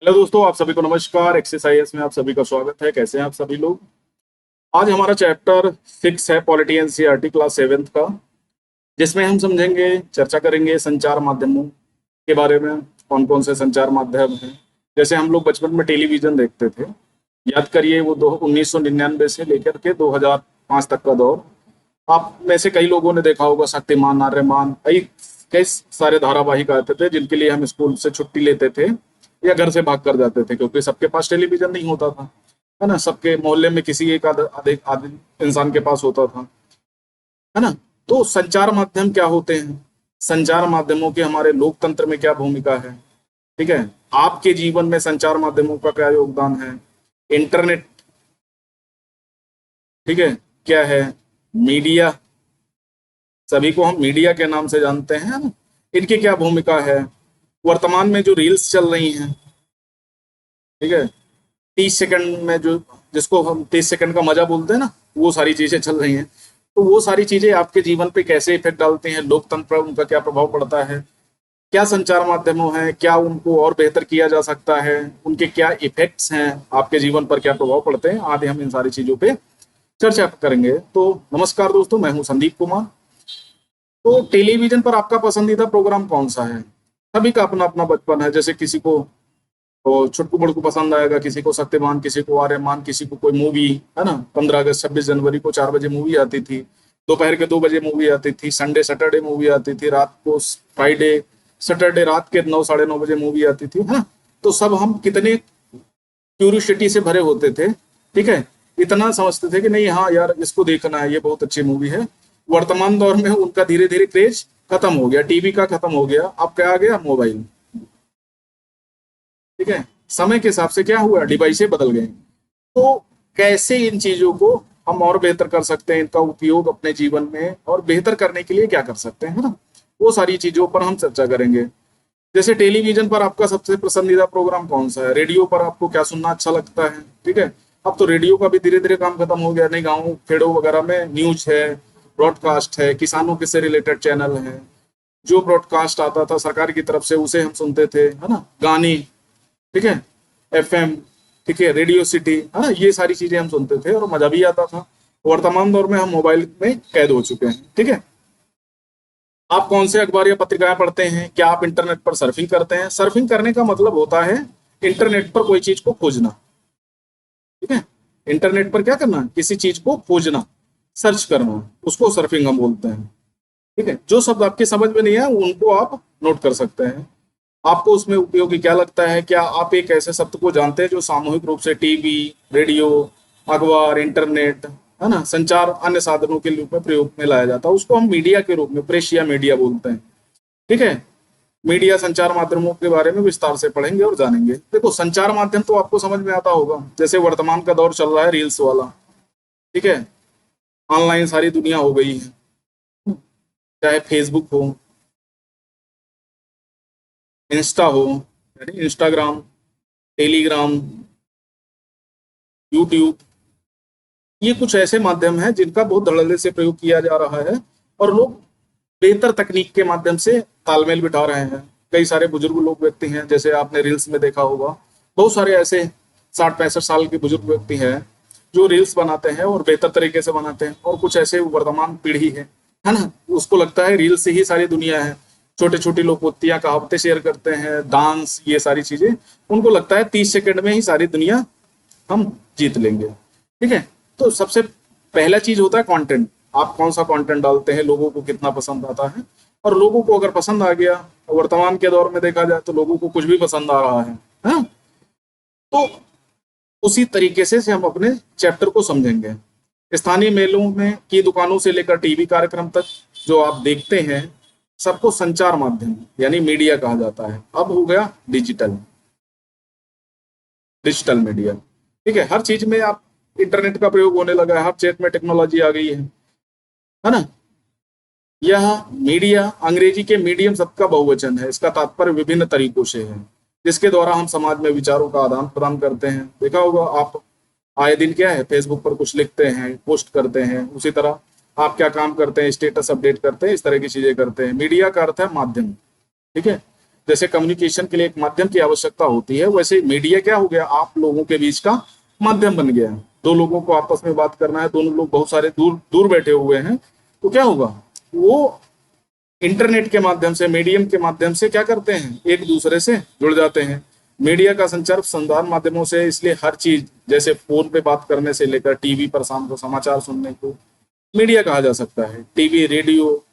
Hello दोस्तों, आप सभी को नमस्कार। एक्सरसाइज में आप सभी का स्वागत है। कैसे हैं आप सभी लोग? आज हमारा चैप्टर 6 है, पॉलिटी एनसीईआरटी क्लास 7th का, जिसमें हम समझेंगे, चर्चा करेंगे संचार माध्यमों के बारे में। कौन कौन से संचार माध्यम हैं? जैसे हम लोग बचपन में टेलीविजन देखते थे। याद करिए, वो 1999 से लेकर के 2005 तक का दौर। आप में से कई लोगों ने देखा होगा शक्तिमान, आर्यमान, कई सारे धारावाहिक आते थे जिनके लिए हम स्कूल से छुट्टी लेते थे या घर से भाग कर जाते थे, क्योंकि सबके पास टेलीविजन नहीं होता था। है ना? सबके मोहल्ले में किसी एक आधे आधे इंसान के पास होता था। है ना? तो संचार माध्यम क्या होते हैं? संचार माध्यमों की हमारे लोकतंत्र में क्या भूमिका है? ठीक है। आपके जीवन में संचार माध्यमों का क्या योगदान है? इंटरनेट, ठीक है, क्या है? मीडिया, सभी को हम मीडिया के नाम से जानते हैं ना। इनकी क्या भूमिका है? वर्तमान में जो रील्स चल रही हैं, ठीक है, 30 सेकंड में जो, जिसको हम 30 सेकंड का मजा बोलते हैं ना, वो सारी चीजें चल रही हैं। तो वो सारी चीजें आपके जीवन पे कैसे इफेक्ट डालती हैं? लोकतंत्र पर उनका क्या प्रभाव पड़ता है? क्या संचार माध्यमों हैं, क्या उनको और बेहतर किया जा सकता है? उनके क्या इफेक्ट्स हैं? आपके जीवन पर क्या प्रभाव पड़ते हैं? आदि हम इन सारी चीजों पे चर्चा करेंगे। तो नमस्कार दोस्तों, मैं हूं संदीप कुमार। तो टेलीविजन पर आपका पसंदीदा प्रोग्राम कौन सा है? सभी का अपना अपना बचपन है। जैसे किसी को तो छुटकू बड़कू पसंद आएगा, किसी को शक्तिमान, किसी को आर्यमान, किसी को कोई मूवी। है ना? 15 अगस्त 26 जनवरी को 4 बजे मूवी आती थी, दोपहर के 2 बजे मूवी आती थी, संडे सैटरडे मूवी आती थी, रात को फ्राइडे सैटरडे रात के 9 साढ़े 9 बजे मूवी आती थी। है ना? तो सब हम कितने क्यूरियोसिटी से भरे होते थे। ठीक है, इतना समझते थे कि नहीं, हाँ यार, इसको देखना है, ये बहुत अच्छी मूवी है। वर्तमान दौर में उनका धीरे धीरे क्रेज खत्म हो गया, टीवी का खत्म हो गया, अब क्या आ गया? मोबाइल। ठीक है, समय के हिसाब से क्या हुआ? डिवाइसें बदल गए। तो कैसे इन चीजों को हम और बेहतर कर सकते हैं, इनका उपयोग अपने जीवन में और बेहतर करने के लिए क्या कर सकते हैं? है ना? वो सारी चीजों पर हम चर्चा करेंगे। जैसे टेलीविजन पर आपका सबसे पसंदीदा प्रोग्राम कौन सा है? रेडियो पर आपको क्या सुनना अच्छा लगता है? ठीक है, अब तो रेडियो का भी धीरे धीरे काम खत्म हो गया। नहीं, गाँव खेड़ों वगैरह में न्यूज है, ब्रॉडकास्ट है, किसानों के से रिलेटेड चैनल है। जो ब्रॉडकास्ट आता था सरकार की तरफ से, उसे हम सुनते थे। है ना? गाने, ठीक है, एफएम, ठीक है, रेडियो सिटी, है ना, ये सारी चीजें हम सुनते थे और मजा भी आता था। वर्तमान दौर में हम मोबाइल में कैद हो चुके हैं। ठीक है, आप कौन से अखबार या पत्रिकाएं पढ़ते हैं? क्या आप इंटरनेट पर सर्फिंग करते हैं? सर्फिंग करने का मतलब होता है इंटरनेट पर कोई चीज को खोजना। ठीक है, इंटरनेट पर क्या करना? किसी चीज को खोजना, सर्च करना, उसको सर्फिंग हम बोलते हैं। ठीक है, जो शब्द आपकी समझ में नहीं है उनको आप नोट कर सकते हैं। आपको उसमें उपयोगी क्या लगता है? क्या आप एक ऐसे शब्द को जानते हैं जो सामूहिक रूप से टीवी, रेडियो, अखबार, इंटरनेट, है ना, संचार अन्य साधनों के रूप में प्रयोग में लाया जाता है? उसको हम मीडिया के रूप में, प्रेस या मीडिया बोलते हैं। ठीक है, मीडिया संचार माध्यमों के बारे में विस्तार से पढ़ेंगे और जानेंगे। देखो, संचार माध्यम तो आपको समझ में आता होगा। जैसे वर्तमान का दौर चल रहा है रील्स वाला। ठीक है, ऑनलाइन सारी दुनिया हो गई है, चाहे फेसबुक हो, इंस्टा हो, यानी इंस्टाग्राम, टेलीग्राम, यूट्यूब, ये कुछ ऐसे माध्यम हैं जिनका बहुत धड़ल्ले से प्रयोग किया जा रहा है और लोग बेहतर तकनीक के माध्यम से तालमेल बिठा रहे हैं। कई सारे बुजुर्ग लोग व्यक्ति हैं, जैसे आपने रील्स में देखा होगा, बहुत सारे ऐसे 60 65 साल के बुजुर्ग व्यक्ति हैं जो रील्स बनाते हैं और बेहतर तरीके से बनाते हैं। और कुछ ऐसे वर्तमान पीढ़ी है ना, उसको लगता है रील्स से ही सारी दुनिया है। छोटे छोटे लोग पोतियां कहावतें शेयर करते हैं, डांस, ये सारी चीजें, उनको लगता है 30 सेकंड में ही सारी दुनिया हम जीत लेंगे। ठीक है, तो सबसे पहला चीज होता है कंटेंट। आप कौन सा कंटेंट डालते हैं, लोगों को कितना पसंद आता है। और लोगों को अगर पसंद आ गया, वर्तमान के दौर में देखा जाए तो लोगों को कुछ भी पसंद आ रहा है। हाँ? तो उसी तरीके से हम अपने चैप्टर को समझेंगे। स्थानीय मेलों में की दुकानों से लेकर टीवी कार्यक्रम तक जो आप देखते हैं, सबको संचार माध्यम यानी मीडिया कहा जाता है। अब हो गया डिजिटल, डिजिटल मीडिया। ठीक है, हर चीज में आप इंटरनेट का प्रयोग होने लगा है, हर क्षेत्र में टेक्नोलॉजी आ गई है ना? यह मीडिया अंग्रेजी के मीडियम शब्द का बहुवचन है। इसका तात्पर्य विभिन्न तरीकों से है, जिसके द्वारा हम समाज में विचारों का आदान प्रदान करते हैं। देखा होगा आप, आए दिन क्या है, फेसबुक पर कुछ लिखते हैं, पोस्ट करते हैं, उसी तरह आप क्या काम करते हैं, स्टेटस अपडेट करते हैं, इस तरह की चीजें करते हैं। मीडिया का अर्थ है माध्यम। ठीक है, जैसे कम्युनिकेशन के लिए एक माध्यम की आवश्यकता होती है, वैसे मीडिया क्या हो गया, आप लोगों के बीच का माध्यम बन गया है। दो लोगों को आपस में बात करना है, दोनों लोग बहुत सारे दूर दूर बैठे हुए हैं, तो क्या होगा, वो इंटरनेट के माध्यम से, मीडियम के माध्यम से क्या करते हैं, एक दूसरे से जुड़ जाते हैं। मीडिया का संचार संधान माध्यमों से, इसलिए हर चीज जैसे फोन पे बात करने से लेकर टीवी पर शाम को समाचार सुनने को मीडिया कहा जा सकता है। टीवी, रेडियो,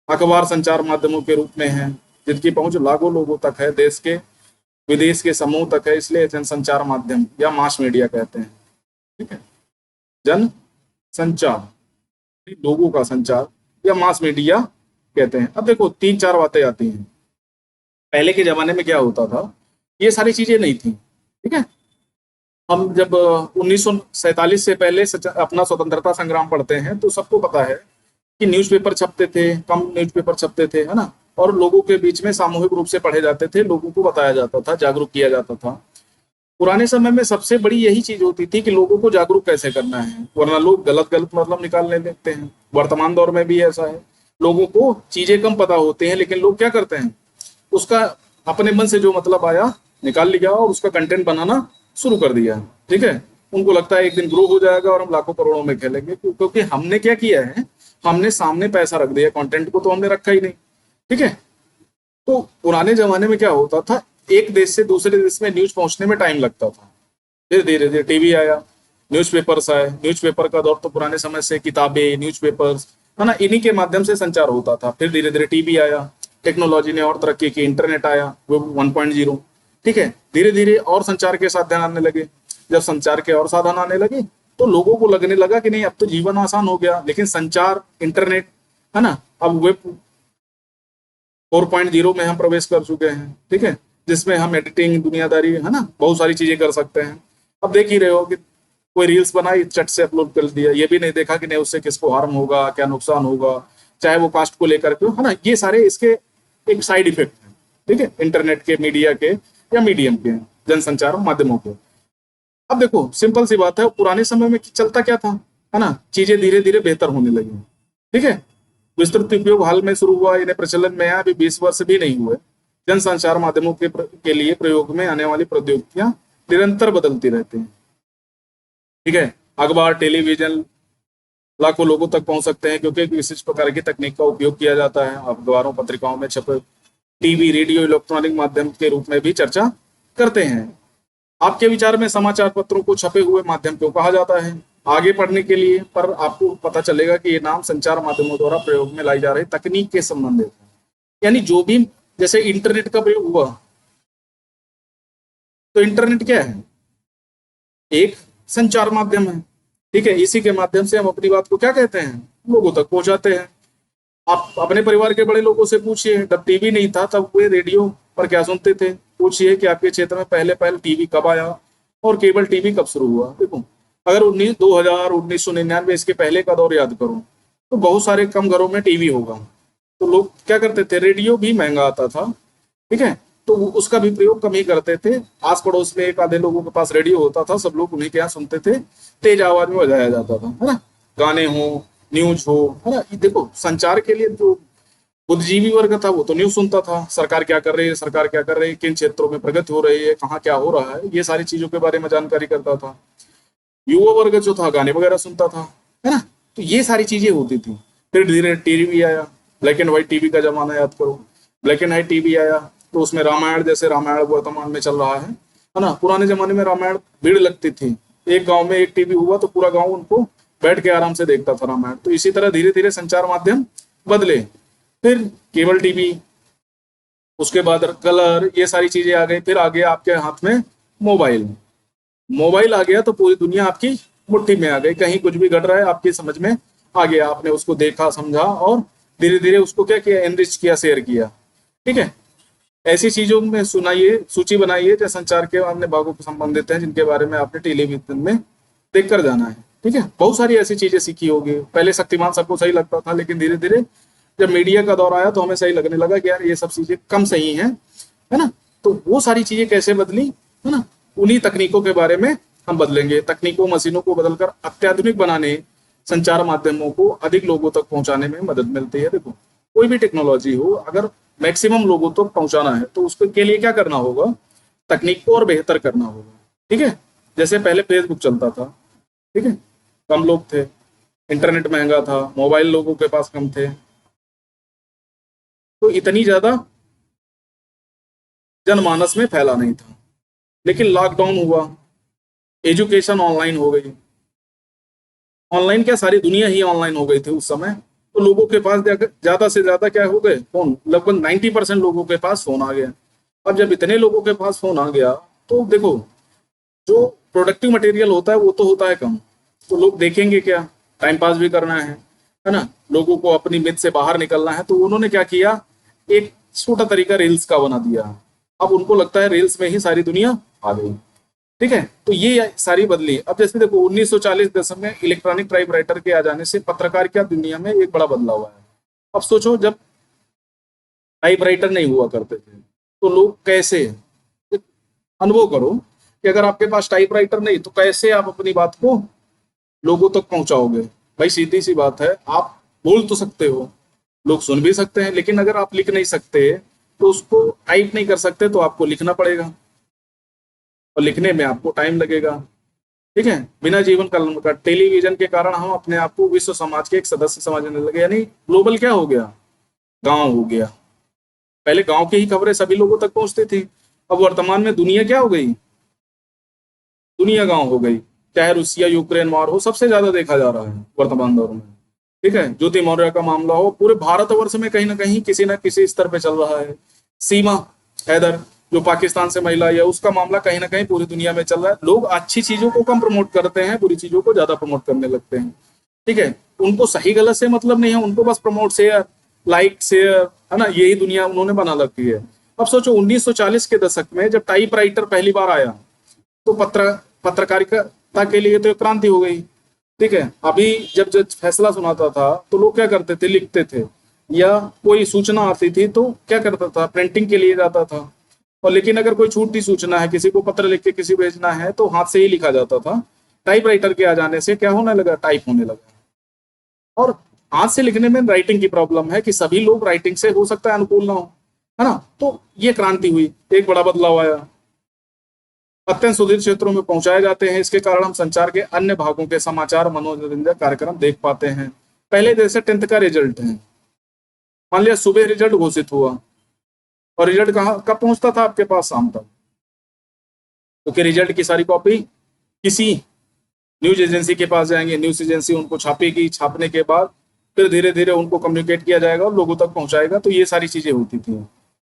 अखबार संचार माध्यमों के रूप में है, जिनकी पहुंच लाखों लोगों तक है, देश के विदेश के समूह तक है, इसलिए जनसंचार माध्यम या मास मीडिया कहते हैं। ठीक है, जन संचार, लोगों का संचार या मास मीडिया कहते हैं। अब देखो तीन चार बातें आती हैं। पहले के जमाने में क्या होता था, ये सारी चीजें नहीं थी। ठीक है, हम जब 1947 से पहले अपना स्वतंत्रता संग्राम पढ़ते हैं तो सबको पता है कि न्यूज़पेपर छपते थे, कम न्यूज़पेपर छपते थे, है ना, और लोगों के बीच में सामूहिक रूप से पढ़े जाते थे, लोगों को बताया जाता था, जागरूक किया जाता था। पुराने समय में सबसे बड़ी यही चीज होती थी कि लोगों को जागरूक कैसे करना है, वरना लोग गलत गलत मतलब निकालने लगते हैं। वर्तमान दौर में भी ऐसा है, लोगों को चीजें कम पता होती हैं, लेकिन लोग क्या करते हैं, उसका अपने मन से जो मतलब आया निकाल लिया और उसका कंटेंट बनाना शुरू कर दिया। ठीक है, उनको लगता है एक दिन ग्रो हो जाएगा और हम लाखों करोड़ों में खेलेंगे, क्योंकि हमने क्या किया है, हमने सामने पैसा रख दिया, कंटेंट को तो हमने रखा ही नहीं। ठीक है, तो पुराने जमाने में क्या होता था, एक देश से दूसरे देश में न्यूज पहुंचने में टाइम लगता था। फिर धीरे धीरे टीवी आया, न्यूज़पेपर्स आए, न्यूज़पेपर का दौर तो पुराने समय से किताबें, न्यूज़पेपर्स, है ना, इन्हीं के माध्यम से संचार होता था। फिर धीरे धीरे टीवी आया, टेक्नोलॉजी ने और तरक्की की, इंटरनेट आया वो 1.0। ठीक है, धीरे धीरे और संचार के साधन आने लगे। जब संचार के और साधन आने लगे तो लोगों को लगने लगा कि नहीं, अब तो जीवन आसान हो गया। लेकिन संचार, इंटरनेट, है ना, अब वेब 4.0 में हम प्रवेश कर चुके हैं। ठीक है, जिसमें हम एडिटिंग, दुनियादारी, है ना, बहुत सारी चीजें कर सकते हैं। अब देख ही रहे हो कि कोई रील्स बनाई, चट से अपलोड कर दिया, ये भी नहीं देखा कि नहीं उससे किसको हार्म होगा, क्या नुकसान होगा, चाहे वो कास्ट को लेकर के, है ना, ये सारे इसके एक साइड इफेक्ट है। ठीक है, इंटरनेट के, मीडिया के या मीडियम के, जनसंचार माध्यमों के। अब देखो सिंपल सी बात है, पुराने समय में चलता क्या था, है ना, चीजें धीरे धीरे बेहतर होने लगी। ठीक है, विस्तृत उपयोग हाल में शुरू हुआ, इन्हें प्रचलन में आया अभी 20 वर्ष भी नहीं हुए। जनसंचार माध्यमों के लिए प्रयोग में आने वाली प्रौद्योगिकियां निरंतर बदलती रहती हैं। ठीक है, अखबार, टेलीविजन लाखों लोगों तक पहुंच सकते हैं, क्योंकि एक विशिष्ट प्रकार की तकनीक का उपयोग किया जाता है। अखबारों, पत्रिकाओं में छपे, टीवी, रेडियो, इलेक्ट्रॉनिक माध्यम के रूप में भी चर्चा करते हैं। आपके विचार में समाचार पत्रों को छपे हुए माध्यम क्यों कहा जाता है? आगे पढ़ने के लिए पर आपको पता चलेगा कि ये नाम संचार माध्यमों द्वारा प्रयोग में लाई जा रही तकनीक के संबंधित है। यानी जो भी, जैसे इंटरनेट का प्रयोग हुआ, तो इंटरनेट क्या है, एक संचार माध्यम है। ठीक है, इसी के माध्यम से हम अपनी बात को क्या कहते हैं, लोगों तक पहुंचाते हैं। आप अपने परिवार के बड़े लोगों से पूछिए, जब टीवी नहीं था तब वे रेडियो पर क्या सुनते थे। पूछिए कि आपके क्षेत्र में पहले पहले टीवी कब आया और केबल टीवी कब शुरू हुआ। देखो, अगर 1999 इसके पहले का दौर याद करो तो बहुत सारे कम घरों में टीवी होगा। तो लोग क्या करते थे, रेडियो भी महंगा आता था। ठीक है, तो उसका भी प्रयोग कम ही करते थे। आस पड़ोस में एक आधे लोगों के पास रेडियो होता था, सब लोग उन्हीं के यहाँ सुनते थे, तेज आवाज में बजाया जाता था, है ना, गाने हो, न्यूज हो, है ना। देखो संचार के लिए जो बुद्धिजीवी वर्ग था वो तो न्यूज सुनता था, सरकार क्या कर रही है, सरकार क्या कर रही है, किन क्षेत्रों में प्रगति हो रही है, कहाँ क्या हो रहा है, ये सारी चीजों के बारे में जानकारी करता था। युवा वर्ग जो था गाने वगैरह सुनता था, है ना। तो ये सारी चीजें होती थी। फिर धीरे टीवी आया, ब्लैक एंड व्हाइट टीवी का जमाना याद करो। ब्लैक एंड व्हाइट टीवी आया तो उसमें रामायण, जैसे रामायण वर्तमान में चल रहा है ना। पुराने जमाने में रामायण भीड़ लगती थी, एक गांव में एक टीवी हुआ तो पूरा गांव उनको बैठ के आराम से देखता था रामायण। तो इसी तरह धीरे धीरे संचार माध्यम बदले। फिर केबल टीवी, उसके बाद कलर, ये सारी चीजें आ गई। फिर आ गया आपके हाथ में मोबाइल। मोबाइल आ गया तो पूरी दुनिया आपकी मुट्ठी में आ गई, कहीं कुछ भी घट रहा है आपकी समझ में आ गया, आपने उसको देखा, समझा और धीरे धीरे उसको क्या किया, एनरिच किया, शेयर किया। ठीक है, ऐसी चीजों में सुनाइए, सूची बनाइए जो संचार के अन्य भागों से संबंधित है, जिनके बारे में आपने टेलीविजन में देख कर जाना है। ठीक है, बहुत सारी ऐसी चीजें सीखी होगी। पहले शक्तिमान सबको सही लगता था, लेकिन धीरे धीरे जब मीडिया का दौर आया तो हमें सही लगने लगा कि यार ये सब चीजें कम सही हैं, है ना। तो वो सारी चीजें कैसे बदली, है ना, उन्हीं तकनीकों के बारे में हम बदलेंगे। तकनीकों, मशीनों को बदलकर अत्याधुनिक बनाने, संचार माध्यमों को अधिक लोगों तक पहुंचाने में मदद मिलती है। देखो कोई भी टेक्नोलॉजी हो, अगर मैक्सिमम लोगों तक पहुंचाना है, तो उसके के लिए क्या करना होगा, तकनीक को और बेहतर करना होगा। ठीक है, जैसे पहले फेसबुक चलता था, ठीक है, कम लोग थे, इंटरनेट महंगा था, मोबाइल लोगों के पास कम थे, तो इतनी ज्यादा जनमानस में फैला नहीं था। लेकिन लॉकडाउन हुआ, एजुकेशन ऑनलाइन हो गई, ऑनलाइन क्या सारी दुनिया ही ऑनलाइन हो गई थी उस समय, तो लोगों के पास ज्यादा से ज्यादा क्या हो गए, फोन, लगभग 90% लोगों के पास फोन आ गया। अब जब इतने लोगों के पास फोन आ गया, तो देखो, जो प्रोडक्टिव मटेरियल होता है वो तो होता है कम, तो लोग देखेंगे क्या, टाइम पास भी करना है ना, लोगों को अपनी मिथ से बाहर निकलना है, तो उन्होंने क्या किया, एक छोटा तरीका रील्स का बना दिया। अब उनको लगता है रील्स में ही सारी दुनिया आ गई। ठीक है, तो ये सारी बदली। अब जैसे देखो 1940 दशक में इलेक्ट्रॉनिक टाइपराइटर के आ जाने से पत्रकारिता दुनिया में एक बड़ा बदलाव आया। अब सोचो, जब टाइपराइटर नहीं हुआ करते थे तो लोग कैसे, अनुभव करो कि अगर आपके पास टाइपराइटर नहीं तो कैसे आप अपनी बात को लोगों तक पहुंचाओगे। भाई सीधी सी बात है, आप बोल तो सकते हो, लोग सुन भी सकते हैं, लेकिन अगर आप लिख नहीं सकते तो उसको टाइप नहीं कर सकते, तो आपको लिखना पड़ेगा और लिखने में आपको टाइम लगेगा। ठीक है, बिना जीवन कलम का टेलीविजन के कारण हम अपने आप को विश्व समाज के एक सदस्य समझने लगे, यानी ग्लोबल क्या हो गया, गांव हो गया। पहले गांव की ही खबरें सभी लोगों तक पहुंचती थी, अब वर्तमान में दुनिया क्या हो गई, दुनिया गांव हो गई। चाहे रूसिया यूक्रेन वॉर हो, सबसे ज्यादा देखा जा रहा है वर्तमान दौर में। ठीक है, ज्योति मौर्य का मामला हो, पूरे भारतवर्ष में कहीं ना कहीं किसी ना किसी स्तर पे चल रहा है। सीमा हैदर जो पाकिस्तान से महिला है, उसका मामला कहीं ना कहीं पूरी दुनिया में चल रहा है। लोग अच्छी चीजों को कम प्रमोट करते हैं, बुरी चीजों को ज्यादा प्रमोट करने लगते हैं। ठीक है, उनको सही गलत से मतलब नहीं है, उनको बस प्रमोट, शेयर, लाइक, शेयर, है ना, यही दुनिया उन्होंने बना रखी है। अब सोचो 1940 के दशक में जब टाइपराइटर पहली बार आया, तो पत्रकारिता के लिए तो एक क्रांति हो गई। ठीक है, अभी जब जज फैसला सुनाता था तो लोग क्या करते थे, लिखते थे, या कोई सूचना आती थी तो क्या करता था, प्रिंटिंग के लिए जाता था। और लेकिन अगर कोई छूटी सूचना है, किसी को पत्र लिख के किसी भेजना है, तो हाथ से ही लिखा जाता था। टाइपराइटर के आ जाने से क्या होने लगा, टाइप होने लगा। और हाथ से लिखने में राइटिंग की प्रॉब्लम है कि सभी लोग राइटिंग से हो सकता है अनुकूल ना हो, है ना, तो ये क्रांति हुई, एक बड़ा बदलाव आया। अत्यंत सुदूर क्षेत्रों में पहुंचाए जाते हैं, इसके कारण हम संचार के अन्य भागों के समाचार, मनोरंजन कार्यक्रम देख पाते हैं। पहले जैसे 10th का रिजल्ट है, मान लिया सुबह रिजल्ट घोषित हुआ, और रिजल्ट कहाँ कब पहुंचता था आपके पास, शाम तक, क्योंकि रिजल्ट की सारी कॉपी किसी न्यूज एजेंसी के पास जाएंगे, न्यूज एजेंसी उनको छापेगी, छापने के बाद फिर धीरे धीरे उनको कम्युनिकेट किया जाएगा और लोगों तक पहुंचाएगा, तो ये सारी चीजें होती थी।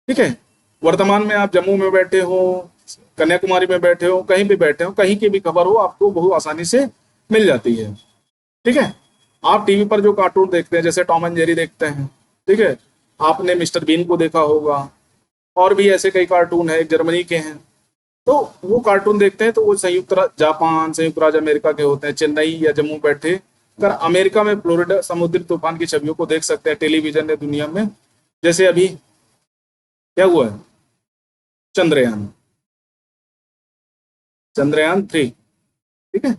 ठीक है, वर्तमान में आप जम्मू में बैठे हो, कन्याकुमारी में बैठे हो, कहीं भी बैठे हो, कहीं की भी खबर हो आपको बहुत आसानी से मिल जाती है। ठीक है, आप टीवी पर जो कार्टून देखते हैं, जैसे टॉम एंड जेरी देखते हैं, ठीक है, आपने मिस्टर बीन को देखा होगा, और भी ऐसे कई कार्टून है, जर्मनी के हैं, तो वो कार्टून देखते हैं तो वो जापान, संयुक्त राज्य अमेरिका के होते हैं, चेन्नई या जम्मू बैठे अगर अमेरिका में फ्लोरिडा समुद्री तूफान की छवियों को देख सकते हैं टेलीविजन ने दुनिया में। जैसे अभी क्या हुआ है, चंद्रयान, चंद्रयान 3, ठीक है,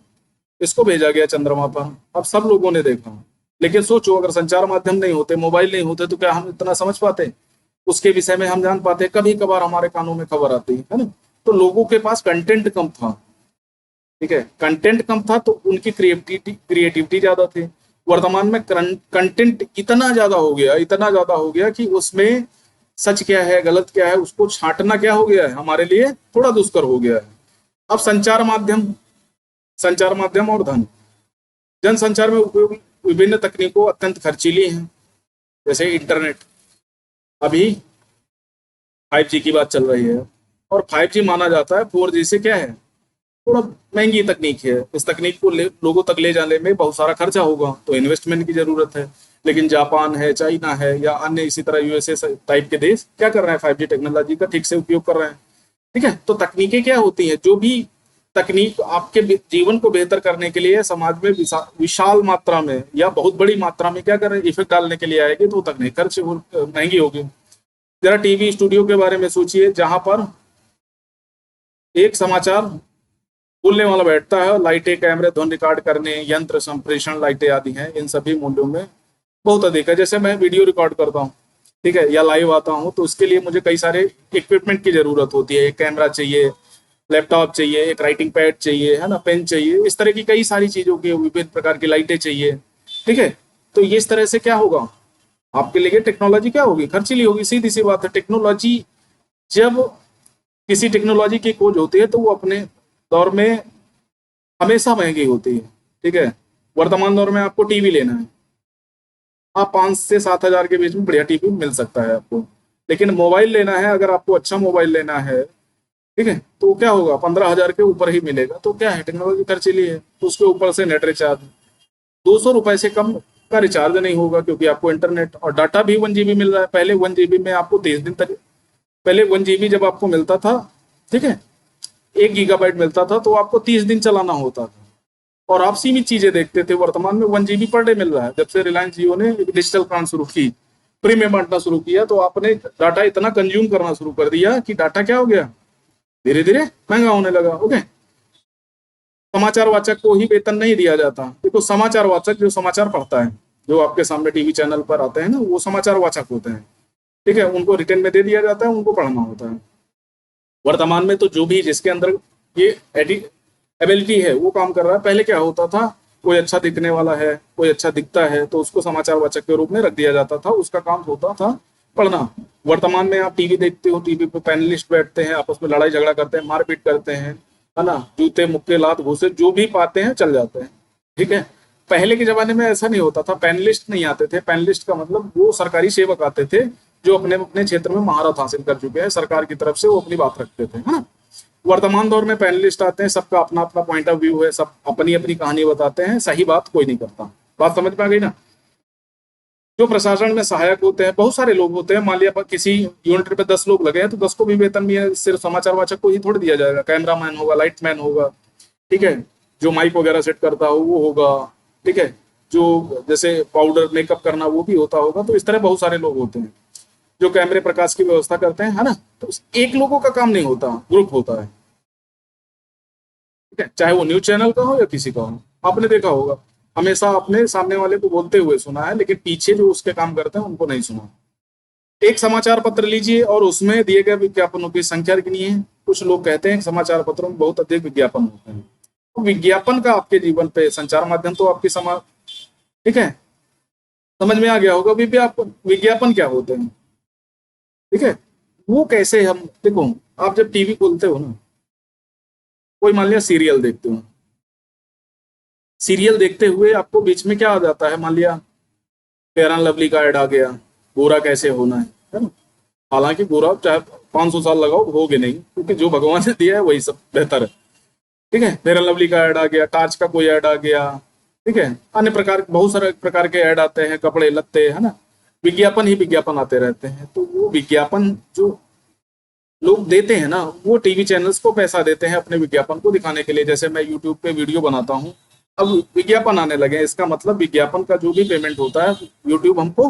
इसको भेजा गया चंद्रमा पर, अब सब लोगों ने देखा। लेकिन सोचो अगर संचार माध्यम नहीं होते, मोबाइल नहीं होते, तो क्या हम इतना समझ पाते, उसके विषय में हम जान पाते, कभी कभार हमारे कानों में खबर आती है ना। तो लोगों के पास कंटेंट कम था। ठीक है, कंटेंट कम था तो उनकी क्रिएटिविटी ज्यादा थी। वर्तमान में कंटेंट इतना ज्यादा हो गया, इतना ज्यादा हो गया कि उसमें सच क्या है, गलत क्या है, उसको छांटना क्या हो गया है, हमारे लिए थोड़ा दुष्कर हो गया है। अब संचार माध्यम और धन, जनसंचार में उपयोग विभिन्न तकनीकों अत्यंत खर्चीली हैं, जैसे इंटरनेट। अभी 5G की बात चल रही है, और 5G माना जाता है 4G से क्या है, थोड़ा महंगी तकनीक है। इस तकनीक को लोगों तक ले जाने में बहुत सारा खर्चा होगा, तो इन्वेस्टमेंट की जरूरत है। लेकिन जापान है, चाइना है, या अन्य इसी तरह यूएसए टाइप के देश क्या कर रहे हैं, 5G टेक्नोलॉजी का ठीक से उपयोग कर रहे हैं। ठीक है, तो तकनीकें क्या होती हैं, जो भी तकनीक आपके जीवन को बेहतर करने के लिए समाज में विशाल मात्रा में या बहुत बड़ी मात्रा में क्या कर रहे हैं, इफेक्ट डालने के लिए आएगी, तो तकनीक खर्च महंगी होगी। जरा टीवी स्टूडियो के बारे में सोचिए, जहां पर एक समाचार बोलने वाला बैठता है, लाइटें, कैमरे, ध्वनि रिकॉर्ड करने, यंत्र, संप्रेषण, लाइटें आदि हैं, इन सभी मूल्यों में बहुत अधिक है। जैसे मैं वीडियो रिकॉर्ड करता हूँ, ठीक है, या लाइव आता हूँ, तो उसके लिए मुझे कई सारे इक्विपमेंट की जरूरत होती है। एक कैमरा चाहिए, लैपटॉप चाहिए, एक राइटिंग पैड चाहिए, है ना, पेन चाहिए, इस तरह की कई सारी चीजों की विभिन्न प्रकार की लाइटें चाहिए। ठीक है, तो ये इस तरह से क्या होगा, आपके लिए टेक्नोलॉजी क्या होगी, खर्चीली होगी। सीधी सी बात है, टेक्नोलॉजी जब किसी टेक्नोलॉजी की खोज होती है तो वो अपने दौर में हमेशा महंगी होती है। ठीक है, वर्तमान दौर में आपको टीवी लेना है, आप 5 से 7 हजार के बीच में बढ़िया टीवी मिल सकता है आपको। लेकिन मोबाइल लेना है, अगर आपको अच्छा मोबाइल लेना है, ठीक है, तो क्या होगा, 15 हजार के ऊपर ही मिलेगा। तो क्या है, टेक्नोलॉजी खर्चीली है, तो उसके ऊपर से नेट रिचार्ज 200 रुपए से कम का रिचार्ज नहीं होगा, क्योंकि आपको इंटरनेट और डाटा भी 1 GB मिल रहा है। पहले 1 GB में आपको 30 दिन तक, पहले 1 GB जब आपको मिलता था, ठीक है, 1 GB मिलता था, तो आपको 30 दिन चलाना होता था और आप सीमित चीजें देखते थे। वर्तमान में 1 GB पर डे मिल रहा है। जब से रिलायंस जियो ने एक डिजिटल प्लान शुरू की, फ्री में बांटना शुरू किया, तो आपने डाटा इतना कंज्यूम करना शुरू कर दिया कि डाटा क्या हो गया, धीरे धीरे महंगा होने लगा। ओके, समाचार वाचक को ही वेतन नहीं दिया जाता। देखो, समाचार वाचक जो समाचार पढ़ता है, जो आपके सामने टीवी चैनल पर आते हैं ना, वो समाचार वाचक होते हैं। ठीक है, उनको रिटर्न में दे दिया जाता है, उनको पढ़ना होता है। वर्तमान में तो जो भी जिसके अंदर ये एबिलिटी है वो काम कर रहा है। पहले क्या होता था, कोई अच्छा दिखने वाला है, कोई अच्छा दिखता है, तो उसको समाचार वाचक के रूप में रख दिया जाता था, उसका काम होता था पढ़ना। वर्तमान में आप टीवी देखते हो, टीवी पे पैनलिस्ट बैठते हैं, आपस में लड़ाई झगड़ा करते हैं, मारपीट करते हैं, है ना, जूते मुक्के लात घूसे जो भी पाते हैं चल जाते हैं। ठीक है, पहले के जमाने में ऐसा नहीं होता था, पैनलिस्ट नहीं आते थे। पैनलिस्ट का मतलब वो सरकारी सेवक आते थे, जो अपने अपने क्षेत्र में महारत हासिल कर चुके हैं, सरकार की तरफ से वो अपनी बात रखते थे, है ना। वर्तमान दौर में पैनलिस्ट आते हैं, सबका अपना अपना पॉइंट ऑफ व्यू है, सब अपनी अपनी कहानी बताते हैं, सही बात कोई नहीं करता। बात समझ में आ गई ना। जो प्रशासन में सहायक होते हैं, बहुत सारे लोग होते हैं। मान लिया किसी यूनिट पे 10 लोग लगे हैं, तो 10 को भी वेतन भी है, सिर्फ समाचार वाचक को ही थोड़ी दिया जाएगा। कैमरा मैन होगा, लाइट मैन होगा, ठीक है, जो माइक वगैरह सेट करता हो वो होगा, ठीक है, जो जैसे पाउडर मेकअप करना वो भी होता होगा। तो इस तरह बहुत सारे लोग होते हैं जो कैमरे प्रकाश की व्यवस्था करते हैं, है ना। तो एक लोगों का काम नहीं होता, ग्रुप होता है। ठीक है, चाहे वो न्यूज चैनल का हो या किसी का हो। आपने देखा होगा, हमेशा अपने सामने वाले को बोलते हुए सुना है, लेकिन पीछे जो उसके काम करते हैं उनको नहीं सुना। एक समाचार पत्र लीजिए और उसमें दिए गए विज्ञापनों की संख्या गिनिए। कुछ लोग कहते हैं कि समाचार पत्रों में बहुत अधिक विज्ञापन होते हैं। तो विज्ञापन का आपके जीवन पे, संचार माध्यम तो आपकी समाज, ठीक है, समझ में आ गया होगा। विज्ञापन विज्ञापन क्या होते हैं, ठीक है, वो कैसे हम देखो, आप जब टीवी खोलते हो ना, कोई मान लिया सीरियल देखते हो, सीरियल देखते हुए आपको बीच में क्या आ जाता है, मान लिया फेयर एंड लवली का ऐड आ गया, गोरा कैसे होना है ना। हालांकि गोरा चाहे 500 साल लगाओ होगे नहीं, क्योंकि जो भगवान ने दिया है वही सब बेहतर है। ठीक है, फेयर एंड लवली का ऐड आ गया, टार्च का कोई ऐड आ गया, ठीक है, अन्य प्रकार, बहुत सारे प्रकार के ऐड आते हैं, कपड़े लत्ते, है ना। विज्ञापन ही विज्ञापन आते रहते हैं। तो वो विज्ञापन जो लोग देते हैं ना, वो टीवी चैनल्स को पैसा देते हैं अपने विज्ञापन को दिखाने के लिए। जैसे मैं यूट्यूब पे वीडियो बनाता हूँ, अब विज्ञापन आने लगे हैं, इसका मतलब विज्ञापन का जो भी पेमेंट होता है यूट्यूब हमको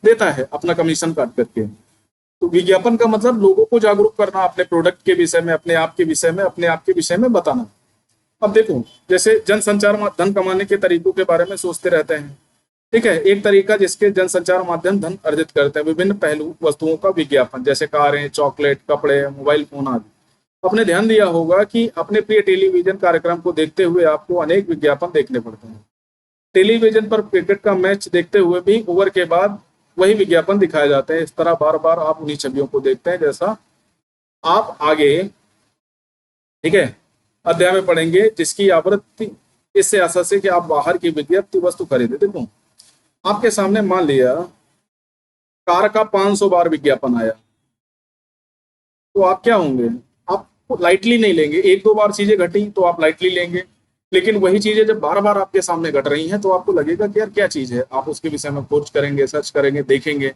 देता है अपना कमीशन काट करके। तो विज्ञापन का मतलब लोगों को जागरूक करना, अपने प्रोडक्ट के विषय में, अपने आप के विषय में, अपने आप के विषय में बताना। अब देखो, जैसे जनसंचार धन कमाने के तरीकों के बारे में सोचते रहते हैं, ठीक है। एक तरीका जिसके जनसंचार माध्यम धन अर्जित करते हैं, विभिन्न पहलू वस्तुओं का विज्ञापन, जैसे कारें, चॉकलेट, कपड़े, मोबाइल फोन आदि। आपने ध्यान दिया होगा कि अपने प्रिय टेलीविजन कार्यक्रम को देखते हुए आपको अनेक विज्ञापन देखने पड़ते हैं। टेलीविजन पर क्रिकेट का मैच देखते हुए भी ओवर के बाद वही विज्ञापन दिखाए जाते हैं। इस तरह बार बार आप उन्हीं छवियों को देखते हैं, जैसा आप आगे, ठीक है, अध्याय में पढ़ेंगे, जिसकी आवृत्ति इससे आशा से कि आप बाहर की विज्ञप्ति वस्तु खरीदे। देखो, आपके सामने मान लिया कार का 500 बार विज्ञापन आया, तो आप क्या होंगे, आप लाइटली नहीं लेंगे। एक दो बार चीजें घटी तो आप लाइटली लेंगे, लेकिन वही चीजें जब बार बार आपके सामने घट रही हैं तो आपको लगेगा कि यार क्या चीज है, आप उसके विषय में खोज करेंगे, सर्च करेंगे, देखेंगे,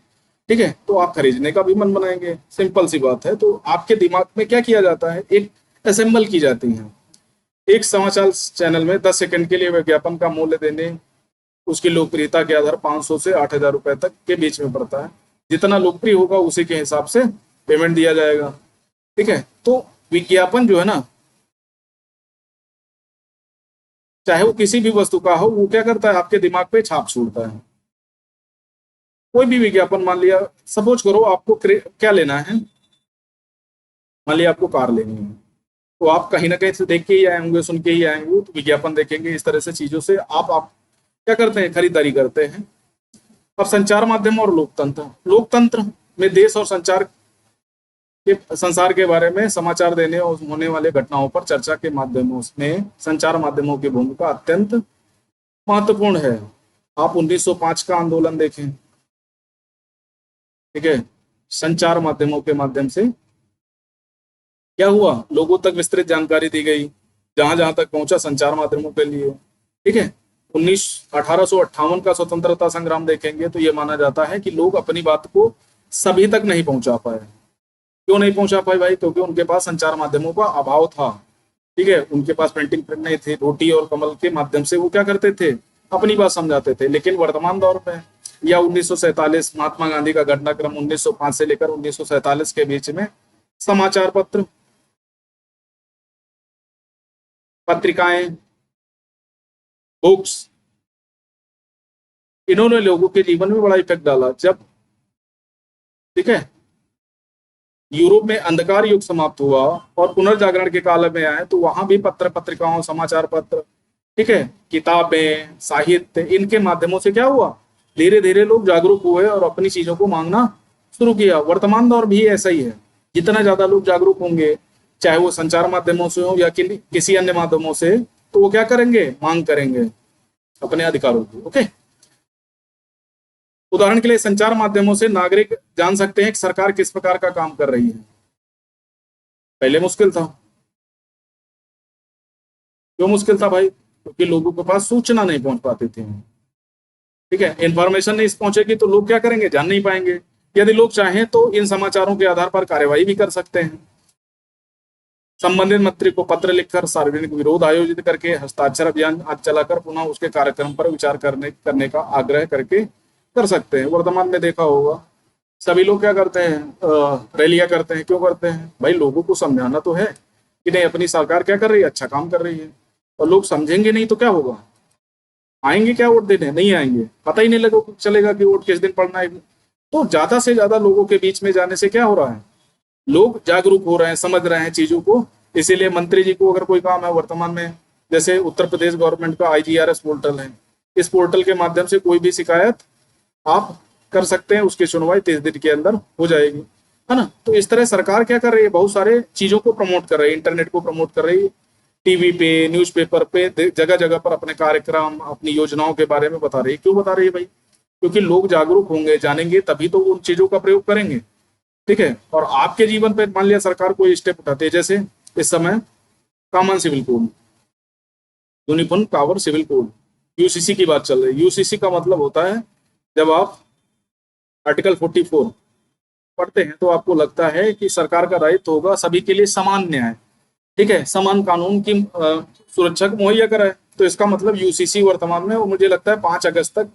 ठीक है, तो आप खरीदने का भी मन बनाएंगे। सिंपल सी बात है। तो आपके दिमाग में क्या किया जाता है, एक असेंबल की जाती है। एक समाचार चैनल में 10 सेकंड के लिए विज्ञापन का मूल्य देने, उसकी लोकप्रियता के आधार 500 से 8,000 रुपए तक के बीच में पड़ता है। जितना लोकप्रिय होगा उसी के हिसाब से पेमेंट दिया जाएगा। ठीक है, तो विज्ञापन जो है ना, चाहे वो किसी भी वस्तु का हो, वो क्या करता है, आपके दिमाग पे छाप छोड़ता है। कोई भी विज्ञापन, मान लिया सपोज करो आपको क्या लेना है, मान लिया आपको कार लेनी है, तो आप कहीं ना कहीं से देख के ही आए होंगे, सुन के ही आए होंगे, तो विज्ञापन देखेंगे, इस तरह से चीजों से आप क्या करते हैं, खरीदारी करते हैं। अब संचार माध्यम और लोकतंत्र, लोकतंत्र में देश और संचार के संसार के बारे में समाचार देने और होने वाले घटनाओं पर चर्चा के माध्यमों में संचार माध्यमों की भूमिका अत्यंत महत्वपूर्ण है। आप 1905 का आंदोलन देखें, ठीक है, संचार माध्यमों के माध्यम से क्या हुआ, लोगों तक विस्तृत जानकारी दी गई, जहां जहां तक पहुंचा संचार माध्यमों के लिए, ठीक है। 1858 का स्वतंत्रता संग्राम देखेंगे तो यह माना जाता है कि लोग अपनी बात को सभी तक नहीं पहुंचा पाए। क्यों नहीं पहुंचा पाए भाई, क्योंकि उनके पास संचार माध्यमों का अभाव था, ठीक है, उनके पास प्रिंटिंग प्रिंट नहीं थे, रोटी और कमल के माध्यम से वो क्या करते थे, अपनी बात समझाते थे। लेकिन वर्तमान दौर में या 1947 महात्मा गांधी का घटनाक्रम 1905 से लेकर 1947 के बीच में समाचार पत्र, पत्रिकाएं, बुक्स, इन्होंने लोगों के जीवन में बड़ा इफेक्ट डाला। जब, ठीक है, यूरोप में अंधकार युग समाप्त हुआ और पुनर्जागरण के काल में आए, तो वहां भी पत्र पत्रिकाओं, समाचार पत्र, ठीक है, किताबें, साहित्य, इनके माध्यमों से क्या हुआ, धीरे धीरे लोग जागरूक हुए और अपनी चीजों को मांगना शुरू किया। वर्तमान दौर भी ऐसा ही है, जितना ज्यादा लोग जागरूक होंगे, चाहे वो संचार माध्यमों से हो या किसी अन्य माध्यमों से, तो वो क्या करेंगे, मांग करेंगे अपने अधिकारों की। ओके, उदाहरण के लिए संचार माध्यमों से नागरिक जान सकते हैं कि सरकार किस प्रकार का काम कर रही है। पहले मुश्किल था। क्यों मुश्किल था भाई, क्योंकि लोगों के पास सूचना नहीं पहुंच पाती थी, ठीक है, इंफॉर्मेशन नहीं पहुंचेगी तो लोग क्या करेंगे, जान नहीं पाएंगे। यदि लोग चाहें तो इन समाचारों के आधार पर कार्यवाही भी कर सकते हैं। संबंधित मंत्री को पत्र लिखकर, सार्वजनिक विरोध आयोजित करके, हस्ताक्षर अभियान आज चलाकर पुनः उसके कार्यक्रम पर विचार करने का आग्रह करके कर सकते हैं। वर्तमान में देखा होगा सभी लोग क्या करते हैं, रैलियां करते हैं। क्यों करते हैं भाई, लोगों को समझाना तो है कि नहीं, अपनी सरकार क्या कर रही है, अच्छा काम कर रही है। और लोग समझेंगे नहीं तो क्या होगा, आएंगे क्या वोट देने, नहीं आएंगे, पता ही नहीं लगेगा चलेगा कि वोट किस दिन पड़ना है। तो ज्यादा से ज्यादा लोगों के बीच में जाने से क्या हो रहा है, लोग जागरूक हो रहे हैं, समझ रहे हैं चीजों को। इसीलिए मंत्री जी को अगर कोई काम है वर्तमान में, जैसे उत्तर प्रदेश गवर्नमेंट का IGRS पोर्टल है, इस पोर्टल के माध्यम से कोई भी शिकायत आप कर सकते हैं, उसकी सुनवाई 30 दिन के अंदर हो जाएगी, है ना। तो इस तरह सरकार क्या कर रही है, बहुत सारे चीजों को प्रमोट कर रही है, इंटरनेट को प्रमोट कर रही है, टीवी पे, न्यूज़पेपर पे, जगह जगह पर अपने कार्यक्रम, अपनी योजनाओं के बारे में बता रही है। क्यों बता रही है भाई, क्योंकि लोग जागरूक होंगे, जानेंगे, तभी तो उन चीजों का प्रयोग करेंगे, ठीक है। और आपके जीवन पे मान लिया सरकार कोई स्टेप उठाती है, जैसे इस समय common civil code, uniform power civil code, UCC की बात चल रही है। UCC का मतलब होता है, जब आप आर्टिकल 44 पढ़ते हैं तो आपको लगता है कि सरकार का दायित्व होगा सभी के लिए समान न्याय, ठीक है, समान कानून की सुरक्षा मुहैया कराए। तो इसका मतलब UCC वर्तमान में, वो मुझे लगता है 5 अगस्त तक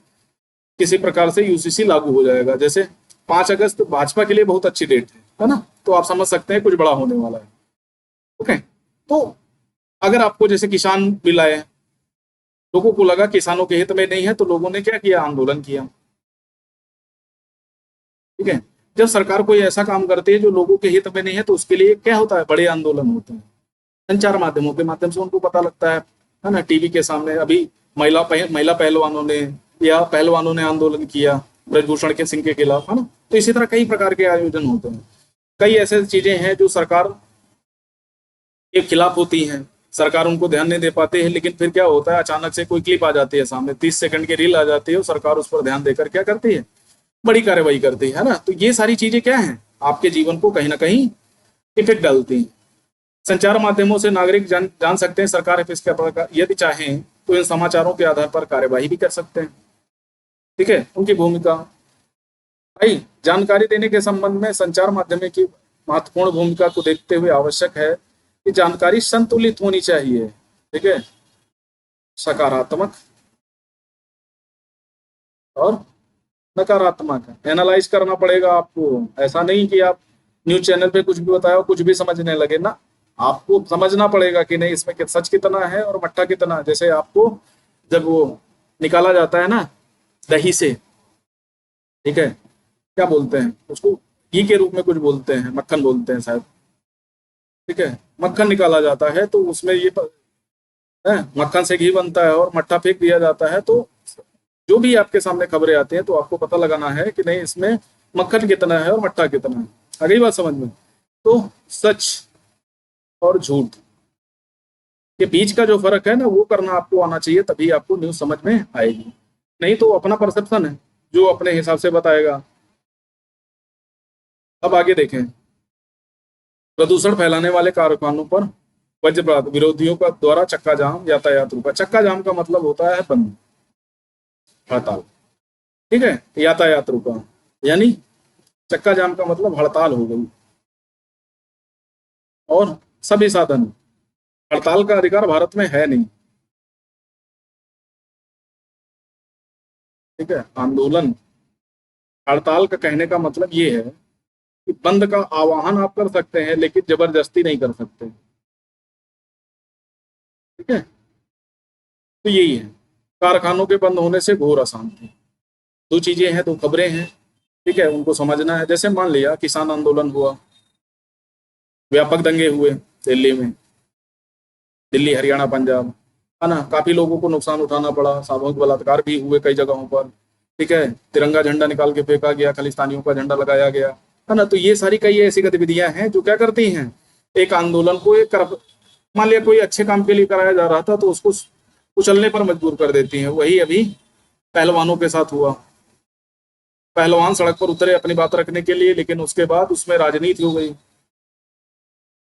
किसी प्रकार से UCC लागू हो जाएगा। जैसे 5 अगस्त भाजपा के लिए बहुत अच्छी डेट है ना, तो आप समझ सकते हैं कुछ बड़ा होने वाला है। ओके, तो अगर आपको जैसे किसान बिल आए, लोगों को लगा किसानों के हित में नहीं है, तो लोगों ने क्या किया, आंदोलन किया, ठीक है। जब सरकार कोई ऐसा काम करती है जो लोगों के हित में नहीं है, तो उसके लिए क्या होता है, बड़े आंदोलन होते हैं। संचार माध्यमों के माध्यम से उनको पता लगता है ना, टीवी के सामने अभी महिला पहलवानों ने या पहलवानों ने आंदोलन किया ब्रजभूषण के सिंह के खिलाफ, है ना। तो इसी तरह कई प्रकार के आयोजन होते हैं। कई ऐसे चीजें हैं जो सरकार के खिलाफ होती हैं, सरकार उनको ध्यान नहीं दे पाती है, लेकिन फिर क्या होता है, अचानक से कोई क्लिप आ जाती है सामने, 30 सेकंड की रील आ जाती है, और सरकार उस पर ध्यान देकर क्या करती है, बड़ी कार्रवाई करती है ना। तो ये सारी चीजें क्या है, आपके जीवन को कहीं ना कहीं इफेक्ट डालती हैं। संचार माध्यमों से नागरिक जान सकते हैं सरकार किसके प्रकार, यदि चाहें तो इन समाचारों के आधार पर कार्यवाही भी कर सकते हैं, ठीक है। उनकी भूमिका भाई, जानकारी देने के संबंध में संचार माध्यम की महत्वपूर्ण भूमिका को देखते हुए आवश्यक है कि जानकारी संतुलित होनी चाहिए, ठीक है, सकारात्मक और नकारात्मक एनालाइज करना पड़ेगा आपको। ऐसा नहीं कि आप न्यूज चैनल पे कुछ भी बताओ, कुछ भी समझने लगे ना, आपको समझना पड़ेगा कि नहीं, इसमें सच कितना है और मट्ठा कितना। जैसे आपको जब वो निकाला जाता है ना दही से, ठीक है, क्या बोलते हैं उसको, घी के रूप में कुछ बोलते हैं, मक्खन बोलते हैं शायद। ठीक है, मक्खन निकाला जाता है तो उसमें ये है, मक्खन से घी बनता है और मट्ठा फेंक दिया जाता है। तो जो भी आपके सामने खबरें आती हैं तो आपको पता लगाना है कि नहीं इसमें मक्खन कितना है और मट्ठा कितना है। आ गई बात समझ में? तो सच और झूठ के बीच का जो फर्क है ना, वो करना आपको आना चाहिए, तभी आपको न्यूज समझ में आएगी। नहीं तो अपना परसेप्शन है, जो अपने हिसाब से बताएगा। अब आगे देखें, प्रदूषण फैलाने वाले कारखानों पर वज्रपात, विरोधियों का द्वारा चक्का जाम, यातायात रुका। चक्का जाम का मतलब होता है बंद, हड़ताल। ठीक है, यातायात रुका यानी चक्का जाम का मतलब हड़ताल हो गई। और सभी साधन, हड़ताल का अधिकार भारत में है नहीं। ठीक है, आंदोलन, हड़ताल का कहने का मतलब ये है कि बंद का आह्वान आप कर सकते हैं लेकिन जबरदस्ती नहीं कर सकते। ठीक है, तो यही है, कारखानों के बंद होने से घोर अशांति। दो चीजें हैं, दो खबरें हैं। ठीक है, उनको समझना है। जैसे मान लिया किसान आंदोलन हुआ, व्यापक दंगे हुए दिल्ली में, दिल्ली हरियाणा पंजाब, है ना, काफी लोगों को नुकसान उठाना पड़ा, सामूहिक बलात्कार भी हुए कई जगहों पर। ठीक है, तिरंगा झंडा निकाल के फेंका गया, खालिस्तानियों का झंडा लगाया गया, है ना। तो ये सारी कई ऐसी गतिविधियां हैं जो क्या करती हैं, एक आंदोलन को एक तरफ, मान लिया कोई अच्छे काम के लिए कराया जा रहा था तो उसको कुचलने पर मजबूर कर देती हैं। वही अभी पहलवानों के साथ हुआ। पहलवान सड़क पर उतरे अपनी बात रखने के लिए, लेकिन उसके बाद उसमें राजनीति हो गई,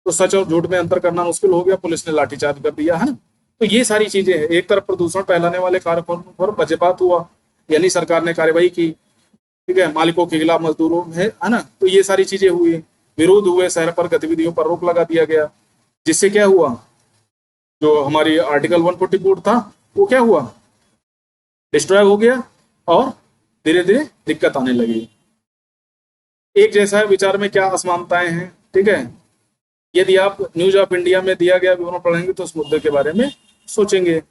तो सच और झूठ में अंतर करना मुश्किल हो गया, पुलिस ने लाठीचार्ज कर दिया, है ना। तो ये सारी चीजें हैं। एक तरफ प्रदूषण फैलाने वाले कारखानों पर वज्रपात हुआ, यानी सरकार ने कार्रवाई की। ठीक है, मालिकों के खिलाफ मजदूरों है ना। तो ये सारी चीजें हुई, विरोध हुए, शहर पर गतिविधियों पर रोक लगा दिया गया, जिससे क्या हुआ, जो हमारी आर्टिकल 144 था वो क्या हुआ, डिस्ट्रॉय हो गया, और धीरे धीरे दिक्कत आने लगी। एक जैसा है विचार में क्या असमानताएं हैं। ठीक है, यदि आप न्यूज ऑफ इंडिया में दिया गया विवरण पढ़ेंगे तो उस मुद्दे के बारे में सोचेंगे।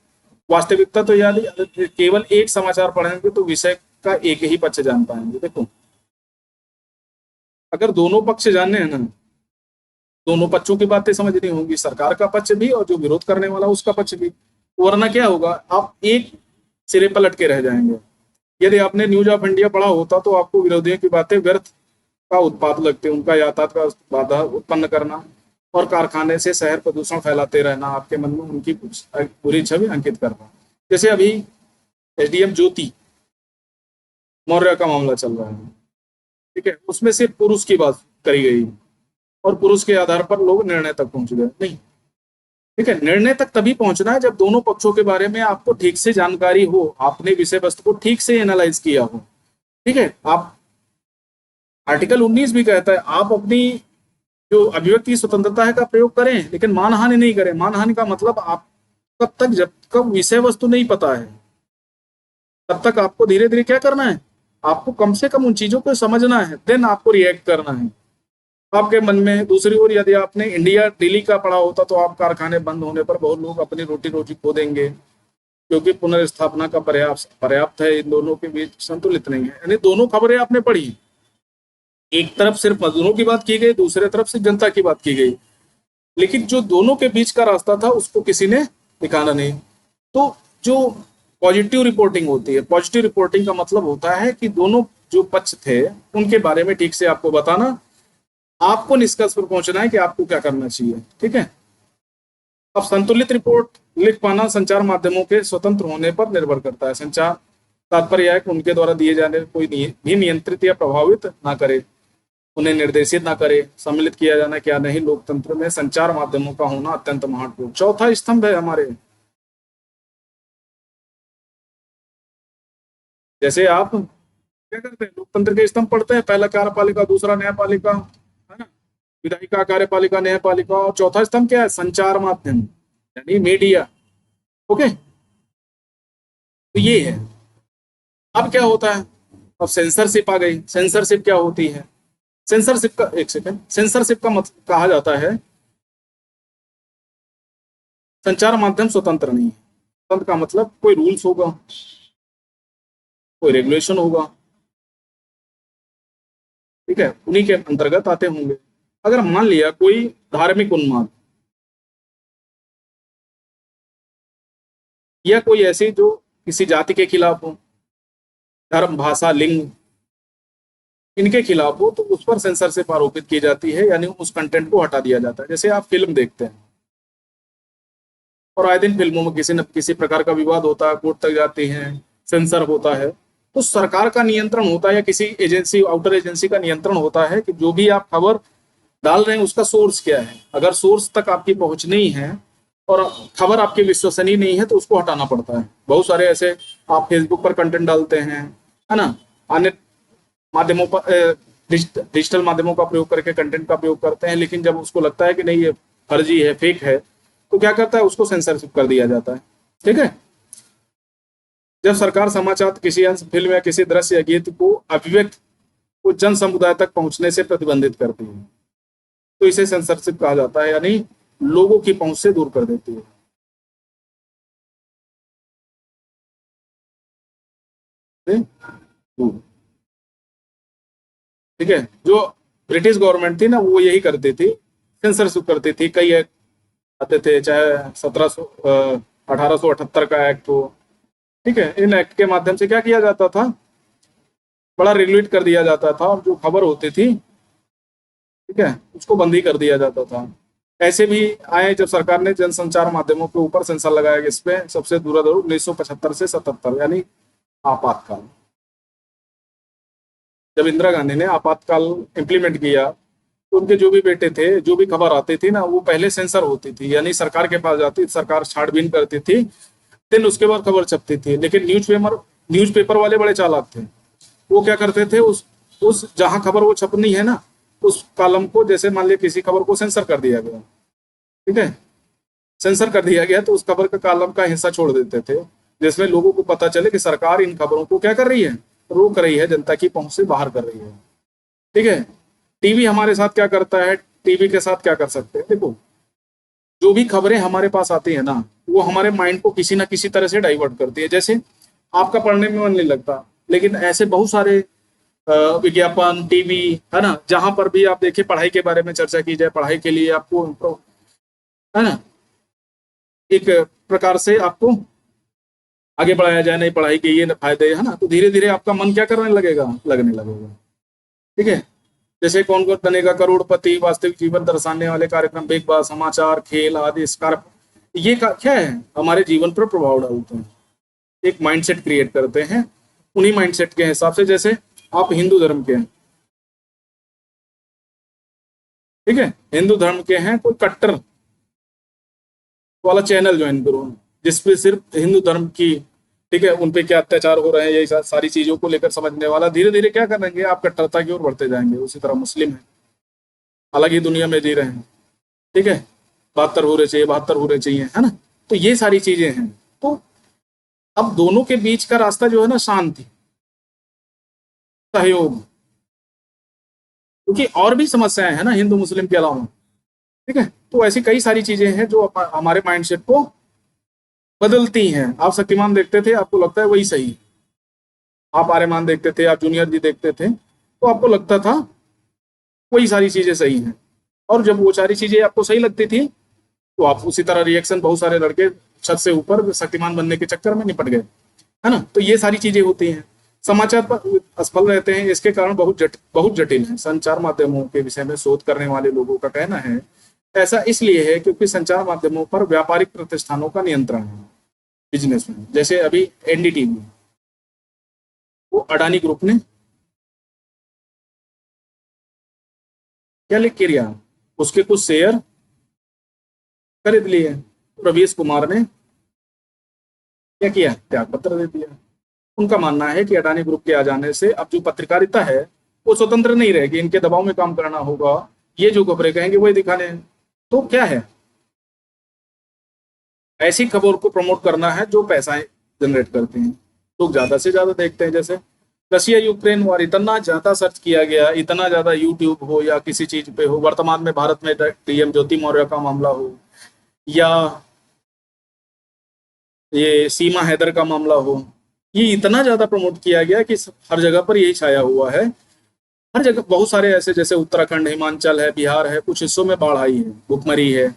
वास्तविकता तो याद, केवल एक समाचार पढ़ेंगे तो विषय का एक ही पक्ष जान पाएंगे। देखो, अगर दोनों पक्ष जानने हैं ना, दोनों पक्षों की बातें समझनी होंगी, सरकार का पक्ष भी और जो विरोध करने वाला उसका पक्ष भी। वरना क्या होगा, आप एक सिरे पर लटके रह जाएंगे। यदि आपने न्यूज ऑफ इंडिया पढ़ा होता तो आपको विरोधियों की बातें व्यर्थ का उत्पाद लगते, उनका यातायात का बाधा उत्पन्न करना और कारखाने से शहर प्रदूषण फैलाते रहना, आपके मन में उनकी बुरी छवि अंकित करना। जैसे अभी एसडीएम ज्योति मौर्य का मामला चल रहा है। ठीक है, उसमें सिर्फ पुरुष की बात करी गई और पुरुष के आधार पर लोग निर्णय तक पहुंच गए। नहीं, ठीक है, निर्णय तक तभी पहुंचना है जब दोनों पक्षों के बारे में आपको ठीक से जानकारी हो, आपने विषय वस्तु को ठीक से एनालाइज किया हो। ठीक है, आप, आर्टिकल 19 भी कहता है आप अपनी जो अभिव्यक्ति स्वतंत्रता है का प्रयोग करें, लेकिन मानहानि नहीं करें। मानहानि का मतलब आप तब तक, जब तक विषय वस्तु नहीं पता है तब तक आपको धीरे धीरे क्या करना है, आपको कम से कम उन चीजों को समझना है, देन आपको रिएक्ट करना है। आपके मन में दूसरी ओर, यदि आपने इंडिया दिल्ली का पढ़ा होता तो आप कारखाने बंद होने पर बहुत लोग अपनी रोटी रोटी खो देंगे, क्योंकि पुनर्स्थापना का पर्याप्त पर्याप्त है, इन दोनों के बीच संतुलित नहीं है। यानी दोनों खबरें आपने पढ़ी, एक तरफ सिर्फ मजदूरों की बात की गई, दूसरे तरफ से जनता की बात की गई, लेकिन जो दोनों के बीच का रास्ता था उसको किसी ने दिखाना नहीं। तो जो पॉजिटिव रिपोर्टिंग होती है, पॉजिटिव रिपोर्टिंग का मतलब होता है कि दोनों जो पक्ष थे उनके बारे में ठीक से आपको बताना, आपको निष्कर्ष पर पहुंचना है कि आपको क्या करना चाहिए। ठीक है, अब संतुलित रिपोर्ट लिख पाना संचार माध्यमों के स्वतंत्र होने पर निर्भर करता है। संचार तात्पर्य है कि उनके द्वारा दिए जाने कोई भी नियंत्रित या प्रभावित ना करे, उन्हें निर्देशित ना करे, सम्मिलित किया जाना क्या नहीं। लोकतंत्र में संचार माध्यमों का होना अत्यंत महत्वपूर्ण चौथा स्तंभ है हमारे। जैसे आप क्या करते हैं, लोकतंत्र के स्तंभ पढ़ते हैं, पहला कार्यपालिका, दूसरा न्यायपालिका, है ना, विधायिका, कार्यपालिका, न्यायपालिका, और चौथा स्तंभ क्या है, संचार माध्यम यानी मीडिया। ओके, तो ये है। अब क्या होता है, अब सेंसरशिप आ गई। सेंसरशिप क्या होती है, सेंसरशिप का, एक सेकंड, सेंसरशिप का मतलब कहा जाता है संचार माध्यम स्वतंत्र नहीं है। स्वतंत्र का मतलब कोई रूल्स होगा, कोई रेगुलेशन होगा, ठीक है, उन्हीं के अंतर्गत आते होंगे। अगर मान लिया कोई धार्मिक उन्माद या कोई ऐसी जो किसी जाति के खिलाफ हो, धर्म, भाषा, लिंग, इनके खिलाफ हो, तो उस पर सेंसरशिप आरोपित की जाती है, यानी उस कंटेंट को हटा दिया जाता है। जैसे आप फिल्म देखते हैं और आए दिन फिल्मों में किसी न किसी प्रकार का विवाद होता है, कोर्ट तक जाती हैं, सेंसर होता है, तो सरकार का नियंत्रण होता है या किसी एजेंसी, आउटर एजेंसी का नियंत्रण होता है कि जो भी आप खबर डाल रहे हैं उसका सोर्स क्या है। अगर सोर्स तक आपकी पहुंच नहीं है और खबर आपकी विश्वसनीय नहीं है तो उसको हटाना पड़ता है। बहुत सारे ऐसे आप फेसबुक पर कंटेंट डालते हैं, है ना, अन्य माध्यमों पर डिजिटल माध्यमों का प्रयोग करके कंटेंट का प्रयोग करते हैं, लेकिन जब उसको लगता है कि नहीं ये फर्जी है, फेक है, तो क्या करता है, उसको सेंसरशिप कर दिया जाता है। ठीक है। जब सरकार समाचार, किसी अंश, फिल्म या किसी दृश्य या गीत को अभिव्यक्त को जन समुदाय तक पहुंचने से प्रतिबंधित करती है तो इसे सेंसरशिप कहा जाता है, यानी लोगों की पहुंच से दूर कर देती है। ठीक है। जो ब्रिटिश गवर्नमेंट थी ना, वो यही करती थी, सेंसरशिप करती थी। कई एक्ट आते थे, चाहे 1878 का एक्ट हो। ठीक है। इन एक्ट के माध्यम से क्या किया जाता था, बड़ा रेगुलेट कर दिया जाता था और जो खबर होती थी, ठीक है, उसको बंद ही कर दिया जाता था। ऐसे भी आए जब सरकार ने जनसंचार माध्यमों के ऊपर सेंसर लगाया, इस पे सबसे दूराधूर 1975 से 77, यानी आपातकाल। जब इंदिरा गांधी ने आपातकाल इंप्लीमेंट किया तो उनके जो भी बेटे थे, जो भी खबर आती थी ना, वो पहले सेंसर होती थी, यानी सरकार के पास जाती, सरकार छानबीन करती थी, देन उसके बाद खबर छपती थी। लेकिन न्यूज़पेपर वाले बड़े चालाक थे। वो क्या करते थे, उस जहां खबर वो छपनी है ना, उस कॉलम को, जैसे मान लिया किसी खबर को सेंसर कर दिया गया, ठीक है, सेंसर कर दिया गया, तो उस खबर का कॉलम का हिस्सा छोड़ देते थे, जिसमें लोगों को पता चले कि सरकार इन खबरों को क्या कर रही है, रोक रही है, जनता की पहुंच से बाहर कर रही है। ठीक है। टीवी हमारे साथ क्या करता है, टीवी के साथ क्या कर सकते हैं, देखो, जो भी खबरें हमारे पास आती है ना, वो हमारे माइंड को किसी ना किसी तरह से डाइवर्ट करती है। जैसे आपका पढ़ने में मन नहीं लगता, लेकिन ऐसे बहुत सारे विज्ञापन, टीवी, है ना, जहां पर भी आप देखिए पढ़ाई के बारे में चर्चा की जाए, पढ़ाई के लिए आपको, है ना, एक प्रकार से आपको आगे बढ़ाया जाए, नहीं पढ़ाई के ये फायदे, है ना, तो धीरे धीरे आपका मन क्या करने लगेगा, लगने लगेगा। ठीक है। जैसे कौन कौन बनेगा करोड़पति, वास्तविक जीवन दर्शाने वाले कार्यक्रम, बिग बॉस, समाचार, खेल आदि, इस ये क्या है, हमारे जीवन पर प्रभाव डालते हैं, एक माइंडसेट क्रिएट करते हैं। उन्हीं माइंडसेट के हिसाब से, जैसे आप हिंदू धर्म के हैं, ठीक है, हिंदू धर्म के हैं, कोई कट्टर वाला चैनल ज्वाइन करो जिसपे सिर्फ हिंदू धर्म की, ठीक है, उनपे क्या अत्याचार हो रहे हैं, यही सारी चीजों को लेकर समझने वाला, धीरे धीरे क्या करेंगे, आप कट्टरता की ओर बढ़ते जाएंगे। उसी तरह मुस्लिम है, अलग ही दुनिया में जी रहे हैं, ठीक है, 72 हो रहे चाहिए, 72 हो रहे चाहिए, है ना, तो ये सारी चीजें हैं। तो अब दोनों के बीच का रास्ता जो है ना, शांति, सहयोग, क्योंकि और भी समस्याएं हैं ना हिंदू मुस्लिम के अलावा। ठीक है। तो ऐसी कई सारी चीजें हैं जो हमारे माइंडसेट को बदलती हैं। आप शक्तिमान देखते थे, आपको लगता है वही सही है, आप आर्यमान देखते थे, आप जूनियर जी देखते थे, तो आपको लगता था वही सारी चीजें सही हैं। और जब वो सारी चीजें आपको सही लगती थी, तो आप उसी तरह रिएक्शन, बहुत सारे लड़के छत से ऊपर शक्तिमान बनने के चक्कर में निपट गए, है ना, तो ये सारी चीजें होती हैं। समाचार पर असफल रहते हैं, इसके कारण बहुत जटिल है। संचार माध्यमों के विषय में शोध करने वाले लोगों का कहना है, ऐसा इसलिए है क्योंकि संचार माध्यमों पर व्यापारिक प्रतिष्ठानों का नियंत्रण है, बिजनेस में। जैसे अभी एनडीटीवी, वो अडानी ग्रुप ने क्या लिख के लिया, उसके कुछ शेयर खरीद लिए। रवीश कुमार ने क्या किया, त्याग पत्र दे दिया। उनका मानना है कि अडानी ग्रुप के आ जाने से अब जो पत्रकारिता है वो स्वतंत्र नहीं रहेगी, इनके दबाव में काम करना होगा, ये जो खबरें कहेंगे वही दिखाने हैं। तो क्या है, ऐसी खबर को प्रमोट करना है जो पैसा जनरेट करते हैं, लोग ज्यादा से ज्यादा देखते हैं। जैसे रशिया यूक्रेन वॉर, इतना ज्यादा सर्च किया गया, इतना ज्यादा यूट्यूब हो या किसी चीज पे हो, वर्तमान में भारत में डीएम ज्योति मौर्य का मामला हो या ये सीमा हैदर का मामला हो, ये इतना ज्यादा प्रमोट किया गया कि हर जगह पर यही छाया हुआ है। हर जगह बहुत सारे ऐसे, जैसे उत्तराखंड, हिमाचल है, बिहार है, कुछ हिस्सों में बाढ़ आई है, भुखमरी है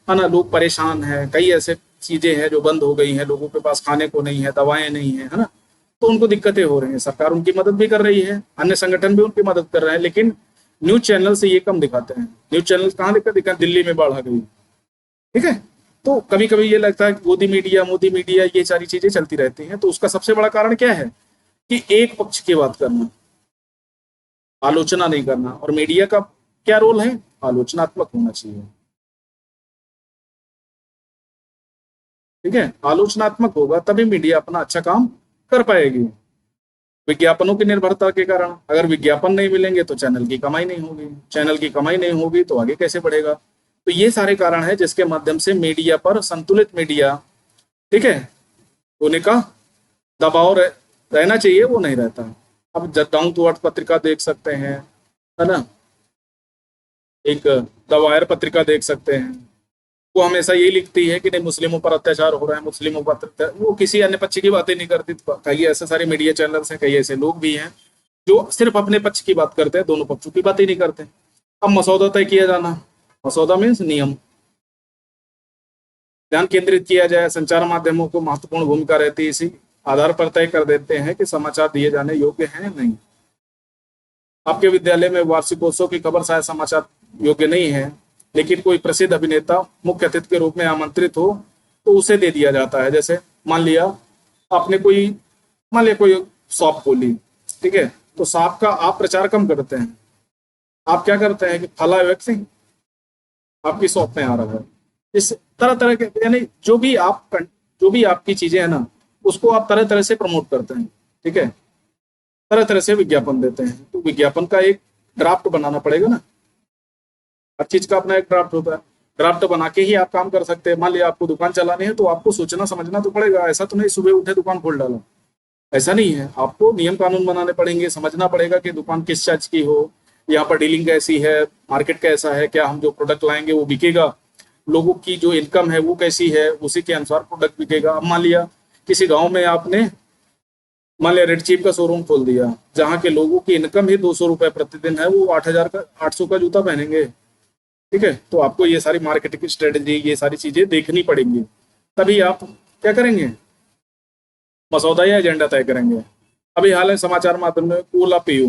ना, लोग परेशान हैं, कई ऐसे चीजें हैं जो बंद हो गई हैं, लोगों के पास खाने को नहीं है, दवाएं नहीं है ना, तो उनको दिक्कतें हो रही हैं। सरकार उनकी मदद भी कर रही है, अन्य संगठन भी उनकी मदद कर रहे हैं, लेकिन न्यूज चैनल से ये कम दिखाते हैं। न्यूज चैनल कहाँ दिखा, दिल्ली में बाढ़ आ गई, ठीक है। तो कभी कभी ये लगता है कि मोदी मीडिया ये सारी चीजें चलती रहती हैं। तो उसका सबसे बड़ा कारण क्या है कि एक पक्ष की बात करना, आलोचना नहीं करना। और मीडिया का क्या रोल है, आलोचनात्मक होना चाहिए, ठीक है। आलोचनात्मक होगा तभी मीडिया अपना अच्छा काम कर पाएगी। विज्ञापनों की निर्भरता के कारण, अगर विज्ञापन नहीं मिलेंगे तो चैनल की कमाई नहीं होगी, चैनल की कमाई नहीं होगी तो आगे कैसे बढ़ेगा। तो ये सारे कारण है जिसके माध्यम से मीडिया पर, संतुलित मीडिया, ठीक है, होने का दबाव रहना चाहिए, वो नहीं रहता। अब डाउन टू अर्थ पत्रिका देख सकते हैं, है ना, एक द वायर पत्रिका देख सकते हैं, वो हमेशा यही लिखती है कि नहीं मुस्लिमों पर अत्याचार हो रहा है, मुस्लिमों पर वो किसी अन्य पक्ष की बातें नहीं करती। कई ऐसे सारे मीडिया चैनल्स हैं, कई ऐसे लोग भी हैं जो सिर्फ अपने पक्ष की बात करते हैं, दोनों पक्षों की बात ही नहीं करते। अब मसौदा तय किया जाना, मसौदा मीन्स नियम, ध्यान केंद्रित किया जाए, संचार माध्यमों को महत्वपूर्ण भूमिका रहती है, इसी आधार पर तय कर देते हैं कि समाचार दिए जाने योग्य हैं नहीं। आपके विद्यालय में वार्षिकोत्सव की खबर शायद समाचार योग्य नहीं है, लेकिन कोई प्रसिद्ध अभिनेता मुख्य अतिथि के रूप में आमंत्रित हो तो उसे दे दिया जाता है। जैसे मान लिया आपने कोई, मान लिया कोई शॉप खोली, ठीक है, तो शॉप का आप प्रचार कम करते हैं, आप क्या करते हैं कि फला व्यक्ति आपकी शॉप में आ रहा है। इस तरह तरह के, यानी जो भी आपकी चीजें है ना, उसको आप तरह तरह से प्रमोट करते हैं, ठीक है, तरह तरह से विज्ञापन देते हैं। तो विज्ञापन का एक ड्राफ्ट बनाना पड़ेगा ना, हर चीज का अपना एक ड्राफ्ट होता है, ड्राफ्ट बना के ही आप काम कर सकते हैं। मान लिया आपको दुकान चलानी है तो आपको सोचना समझना तो पड़ेगा, ऐसा तो नहीं सुबह उठे दुकान खोल डाला, ऐसा नहीं है। आपको नियम कानून बनाने पड़ेंगे, समझना पड़ेगा कि दुकान किस चीज की हो, यहाँ पर डीलिंग कैसी है, मार्केट कैसा है, क्या हम जो प्रोडक्ट लाएंगे वो बिकेगा, लोगों की जो इनकम है वो कैसी है, उसी के अनुसार प्रोडक्ट बिकेगा। अब मान लिया किसी गाँव में आपने, मान लिया रेड चीप का शोरूम खोल दिया, जहाँ के लोगों की इनकम ही 200 रुपए प्रतिदिन है, वो 8,000 का 800 का जूता पहनेंगे, ठीक है। तो आपको ये सारी मार्केटिंग की स्ट्रेटेजी, ये सारी चीजें देखनी पड़ेंगी, तभी आप क्या करेंगे, मसौदा या एजेंडा तय करेंगे। अभी हाल ही समाचार माध्यम में कोला पीयू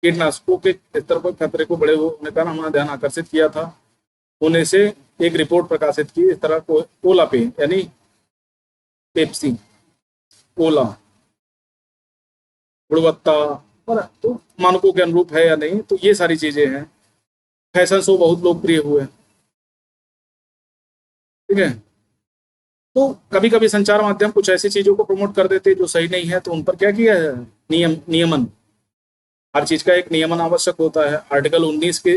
कीटनाशकों के स्तर पर खतरे को बड़े होने का हमारा ध्यान आकर्षित किया था, होने से एक रिपोर्ट प्रकाशित की। इस तरह कोला पे यानी पेप्सी, कोला गुणवत्ता और तो मानकों के अनुरूप है या नहीं, तो ये सारी चीजें हैं। फैशन शो बहुत लोकप्रिय हुए, ठीक है। तो कभी कभी संचार माध्यम कुछ ऐसी चीजों को प्रमोट कर देते हैं जो सही नहीं है, तो उन पर क्या किया है, नियमन, हर चीज का एक नियमन आवश्यक होता है। आर्टिकल 19 के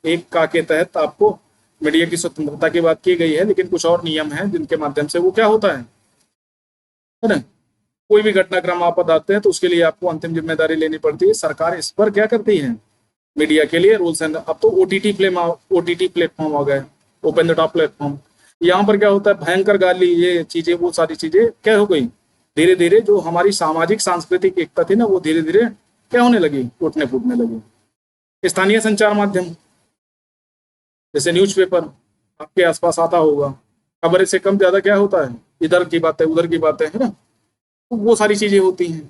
1 का के तहत आपको मीडिया की स्वतंत्रता की बात की गई है, लेकिन कुछ और नियम हैं जिनके माध्यम से वो क्या होता है ना, कोई भी घटनाक्रम आप बताते हैं तो उसके लिए आपको अंतिम जिम्मेदारी लेनी पड़ती है। सरकार इस पर क्या करती है, मीडिया के लिए रूल्स एंड, अब तो ओटीटी प्लेटफॉर्म आ गए, ओपन द टॉप प्लेटफॉर्म। यहाँ पर क्या होता है, भयंकर गाली, ये चीजें, वो सारी चीजें क्या हो गई, धीरे धीरे जो हमारी सामाजिक सांस्कृतिक एकता थी ना, वो धीरे धीरे क्या होने लगी, टूटने फूटने लगी। स्थानीय संचार माध्यम जैसे न्यूज़पेपर आपके आसपास आता होगा, खबर से कम ज्यादा क्या होता है, इधर की बातें उधर की बातें, है ना, तो वो सारी चीजें होती हैं।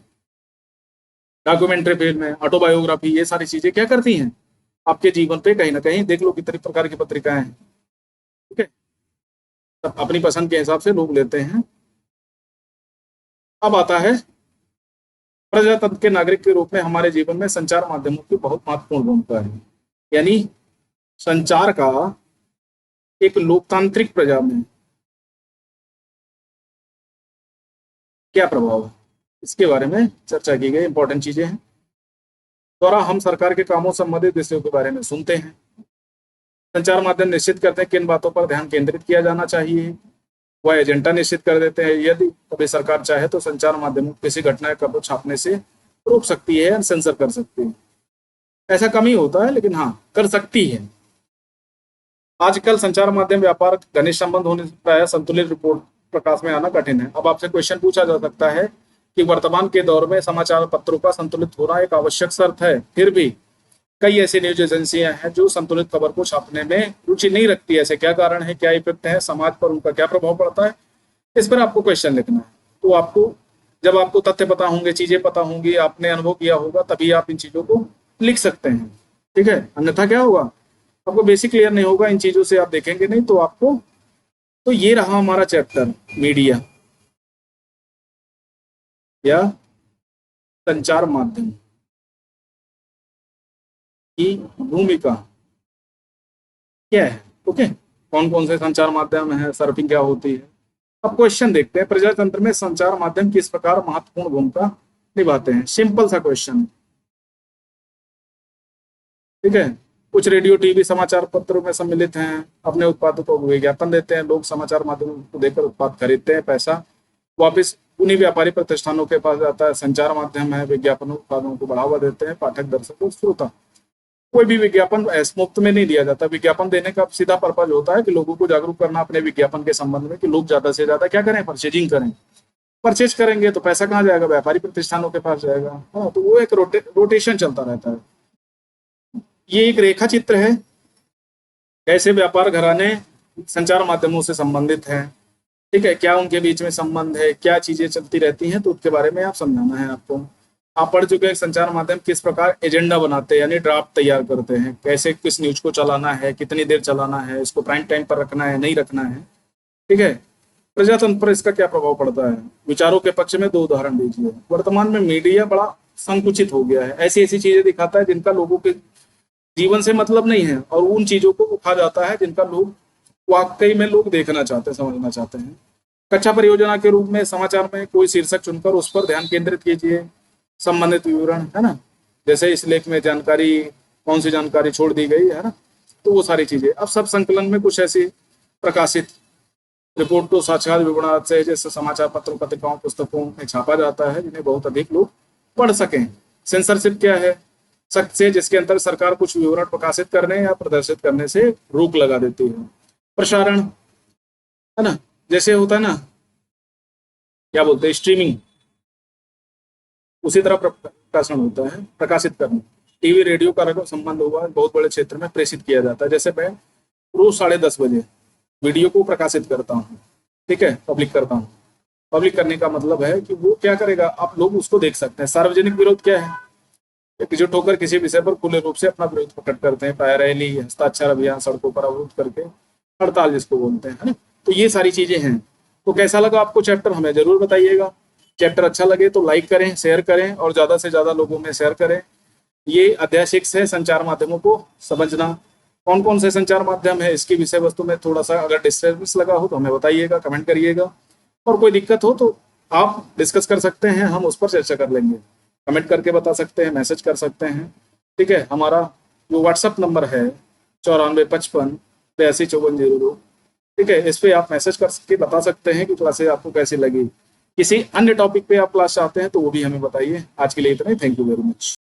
डॉक्यूमेंट्री फिल्म, ऑटोबायोग्राफी, ये सारी चीजें क्या करती हैं, आपके जीवन पे कहीं ना कहीं, देख लो कितनी प्रकार की पत्रिकाएं हैं, ठीक है, सब अपनी पसंद के हिसाब से लोग लेते हैं। अब आता है प्रजातंत्र के नागरिक के रूप में हमारे जीवन में संचार माध्यमों की बहुत महत्वपूर्ण भूमिका है। यानी संचार का एक लोकतांत्रिक प्रजा में क्या प्रभाव है, इसके बारे में चर्चा की गई, इंपॉर्टेंट चीजें हैं। द्वारा हम सरकार के कामों संबंधित विषयों के बारे में सुनते हैं। संचार माध्यम निश्चित करते हैं किन बातों पर ध्यान केंद्रित किया जाना चाहिए, वह एजेंडा निश्चित कर देते हैं। यदि कभी सरकार चाहे तो संचार माध्यम किसी घटना को छापने से रोक सकती है या सेंसर कर सकती है। ऐसा कम ही होता है, लेकिन हाँ कर सकती है। आजकल संचार माध्यम व्यापार घनिष्ठ संबंध होने से प्रायः संतुलित रिपोर्ट प्रकाश में आना कठिन है। अब आपसे क्वेश्चन पूछा जा सकता है कि वर्तमान के दौर में समाचार पत्रों का संतुलित होना एक आवश्यक शर्त है, फिर भी कई ऐसी न्यूज एजेंसियां हैं जो संतुलित खबर को छापने में रुचि नहीं रखती है। ऐसे क्या कारण है, क्या इफेक्ट है, समाज पर उनका क्या प्रभाव पड़ता है, इस पर आपको क्वेश्चन लिखना है। तो आपको जब आपको तथ्य पता होंगे, चीजें पता होंगी, आपने अनुभव किया होगा, तभी आप इन चीजों को लिख सकते हैं। ठीक है, अन्यथा क्या होगा, आपको बेसिक क्लियर नहीं होगा, इन चीजों से आप देखेंगे नहीं तो आपको। तो ये रहा हमारा चैप्टर, मीडिया या संचार माध्यम की भूमिका क्या है। ओके, कौन कौन से संचार माध्यम है, सर्फिंग क्या होती है। अब क्वेश्चन देखते हैं, प्रजातंत्र में संचार माध्यम किस प्रकार महत्वपूर्ण भूमिका निभाते हैं। सिंपल सा क्वेश्चन, ठीक है। कुछ रेडियो, टीवी, समाचार पत्रों में सम्मिलित हैं, अपने उत्पादों को विज्ञापन देते हैं, लोग समाचार माध्यम को देखकर उत्पाद खरीदते हैं, पैसा वापस उन्हीं व्यापारी प्रतिष्ठानों के पास जाता है। संचार माध्यम है, विज्ञापन उत्पादों को बढ़ावा देते हैं, पाठक, दर्शक और श्रोता। कोई भी विज्ञापन मुफ्त में नहीं दिया जाता। विज्ञापन देने का सीधा पर्पज होता है कि लोगों को जागरूक करना अपने विज्ञापन के संबंध में, कि लोग ज्यादा से ज्यादा क्या करें, परचेजिंग करें। परचेज करेंगे तो पैसा कहाँ जाएगा, व्यापारी प्रतिष्ठानों के पास जाएगा। हाँ, तो वो एक रोटेशन चलता रहता है। ये एक रेखा चित्र है, कैसे व्यापार घराने संचार माध्यमों से संबंधित हैं। ठीक है, क्या उनके बीच में संबंध है, क्या चीजें चलती रहती हैं, तो उसके बारे में आप समझाना है आपको। आप पढ़ चुके हैं संचार माध्यम किस प्रकार एजेंडा बनाते हैं, यानी ड्राफ्ट तैयार करते हैं, कैसे किस न्यूज को चलाना है, कितनी देर चलाना है, इसको प्राइम टाइम पर रखना है, नहीं रखना है। ठीक है, प्रजातंत्र पर इसका क्या प्रभाव पड़ता है। विचारों के पक्ष में दो उदाहरण दीजिए। वर्तमान में मीडिया बड़ा संकुचित हो गया है, ऐसी ऐसी चीजें दिखाता है जिनका लोगों के जीवन से मतलब नहीं है, और उन चीजों को उठा जाता है जिनका लोग वाकई में लोग देखना चाहते हैं, समझना चाहते हैं। कक्षा परियोजना के रूप में समाचार में कोई शीर्षक चुनकर उस पर ध्यान केंद्रित कीजिए, संबंधित विवरण, है ना, जैसे इस लेख में जानकारी, कौन सी जानकारी छोड़ दी गई है ना, तो वो सारी चीजें। अब सब संकलन में कुछ ऐसी प्रकाशित रिपोर्ट को साक्षात विवरण से जैसे समाचार पत्रों, पत्रिकाओं, पुस्तकों में छापा जाता है जिन्हें बहुत अधिक लोग पढ़ सकें। सेंसरशिप क्या है, सख्त से, जिसके अंतर सरकार कुछ विवरण प्रकाशित करने या प्रदर्शित करने से रोक लगा देती है। प्रसारण, है ना, जैसे होता है ना, क्या बोलते हैं, स्ट्रीमिंग, उसी तरह प्रकाशन होता है, प्रकाशित करना। टीवी, रेडियो का अगर संबंध हुआ बहुत बड़े क्षेत्र में प्रेषित किया जाता है। जैसे मैं रोज 10:30 बजे वीडियो को प्रकाशित करता हूँ, ठीक है, पब्लिक करता हूँ। पब्लिक करने का मतलब है कि वो क्या करेगा, आप लोग उसको देख सकते हैं। सार्वजनिक विरोध क्या है, एकजुट होकर किसी विषय पर खुले रूप से अपना विरोध प्रकट करते हैं, रैली, हस्ताक्षर अभियान, सड़कों पर अवरोध करके, हड़ताल जिसको बोलते हैं, है ना। तो ये सारी चीजें हैं। तो कैसा लगा आपको चैप्टर, हमें जरूर बताइएगा। चैप्टर अच्छा लगे तो लाइक करें, शेयर करें और ज्यादा से ज्यादा लोगों में शेयर करें। ये अध्याय 6 है, संचार माध्यमों को समझना। कौन कौन से संचार माध्यम है, इसकी विषय वस्तु में थोड़ा सा अगर डिस्टर्बेंस लगा हो तो हमें बताइएगा, कमेंट करिएगा। और कोई दिक्कत हो तो आप डिस्कस कर सकते हैं, हम उस पर चर्चा कर लेंगे। कमेंट करके बता सकते हैं, मैसेज कर सकते हैं। ठीक है, हमारा जो व्हाट्सअप नंबर है 9455 825402, ठीक है, इस पे आप मैसेज करके बता सकते हैं कि क्लासेस आपको कैसी लगी। किसी अन्य टॉपिक पे आप क्लास चाहते हैं तो वो भी हमें बताइए। आज के लिए इतना ही, थैंक यू वेरी मच।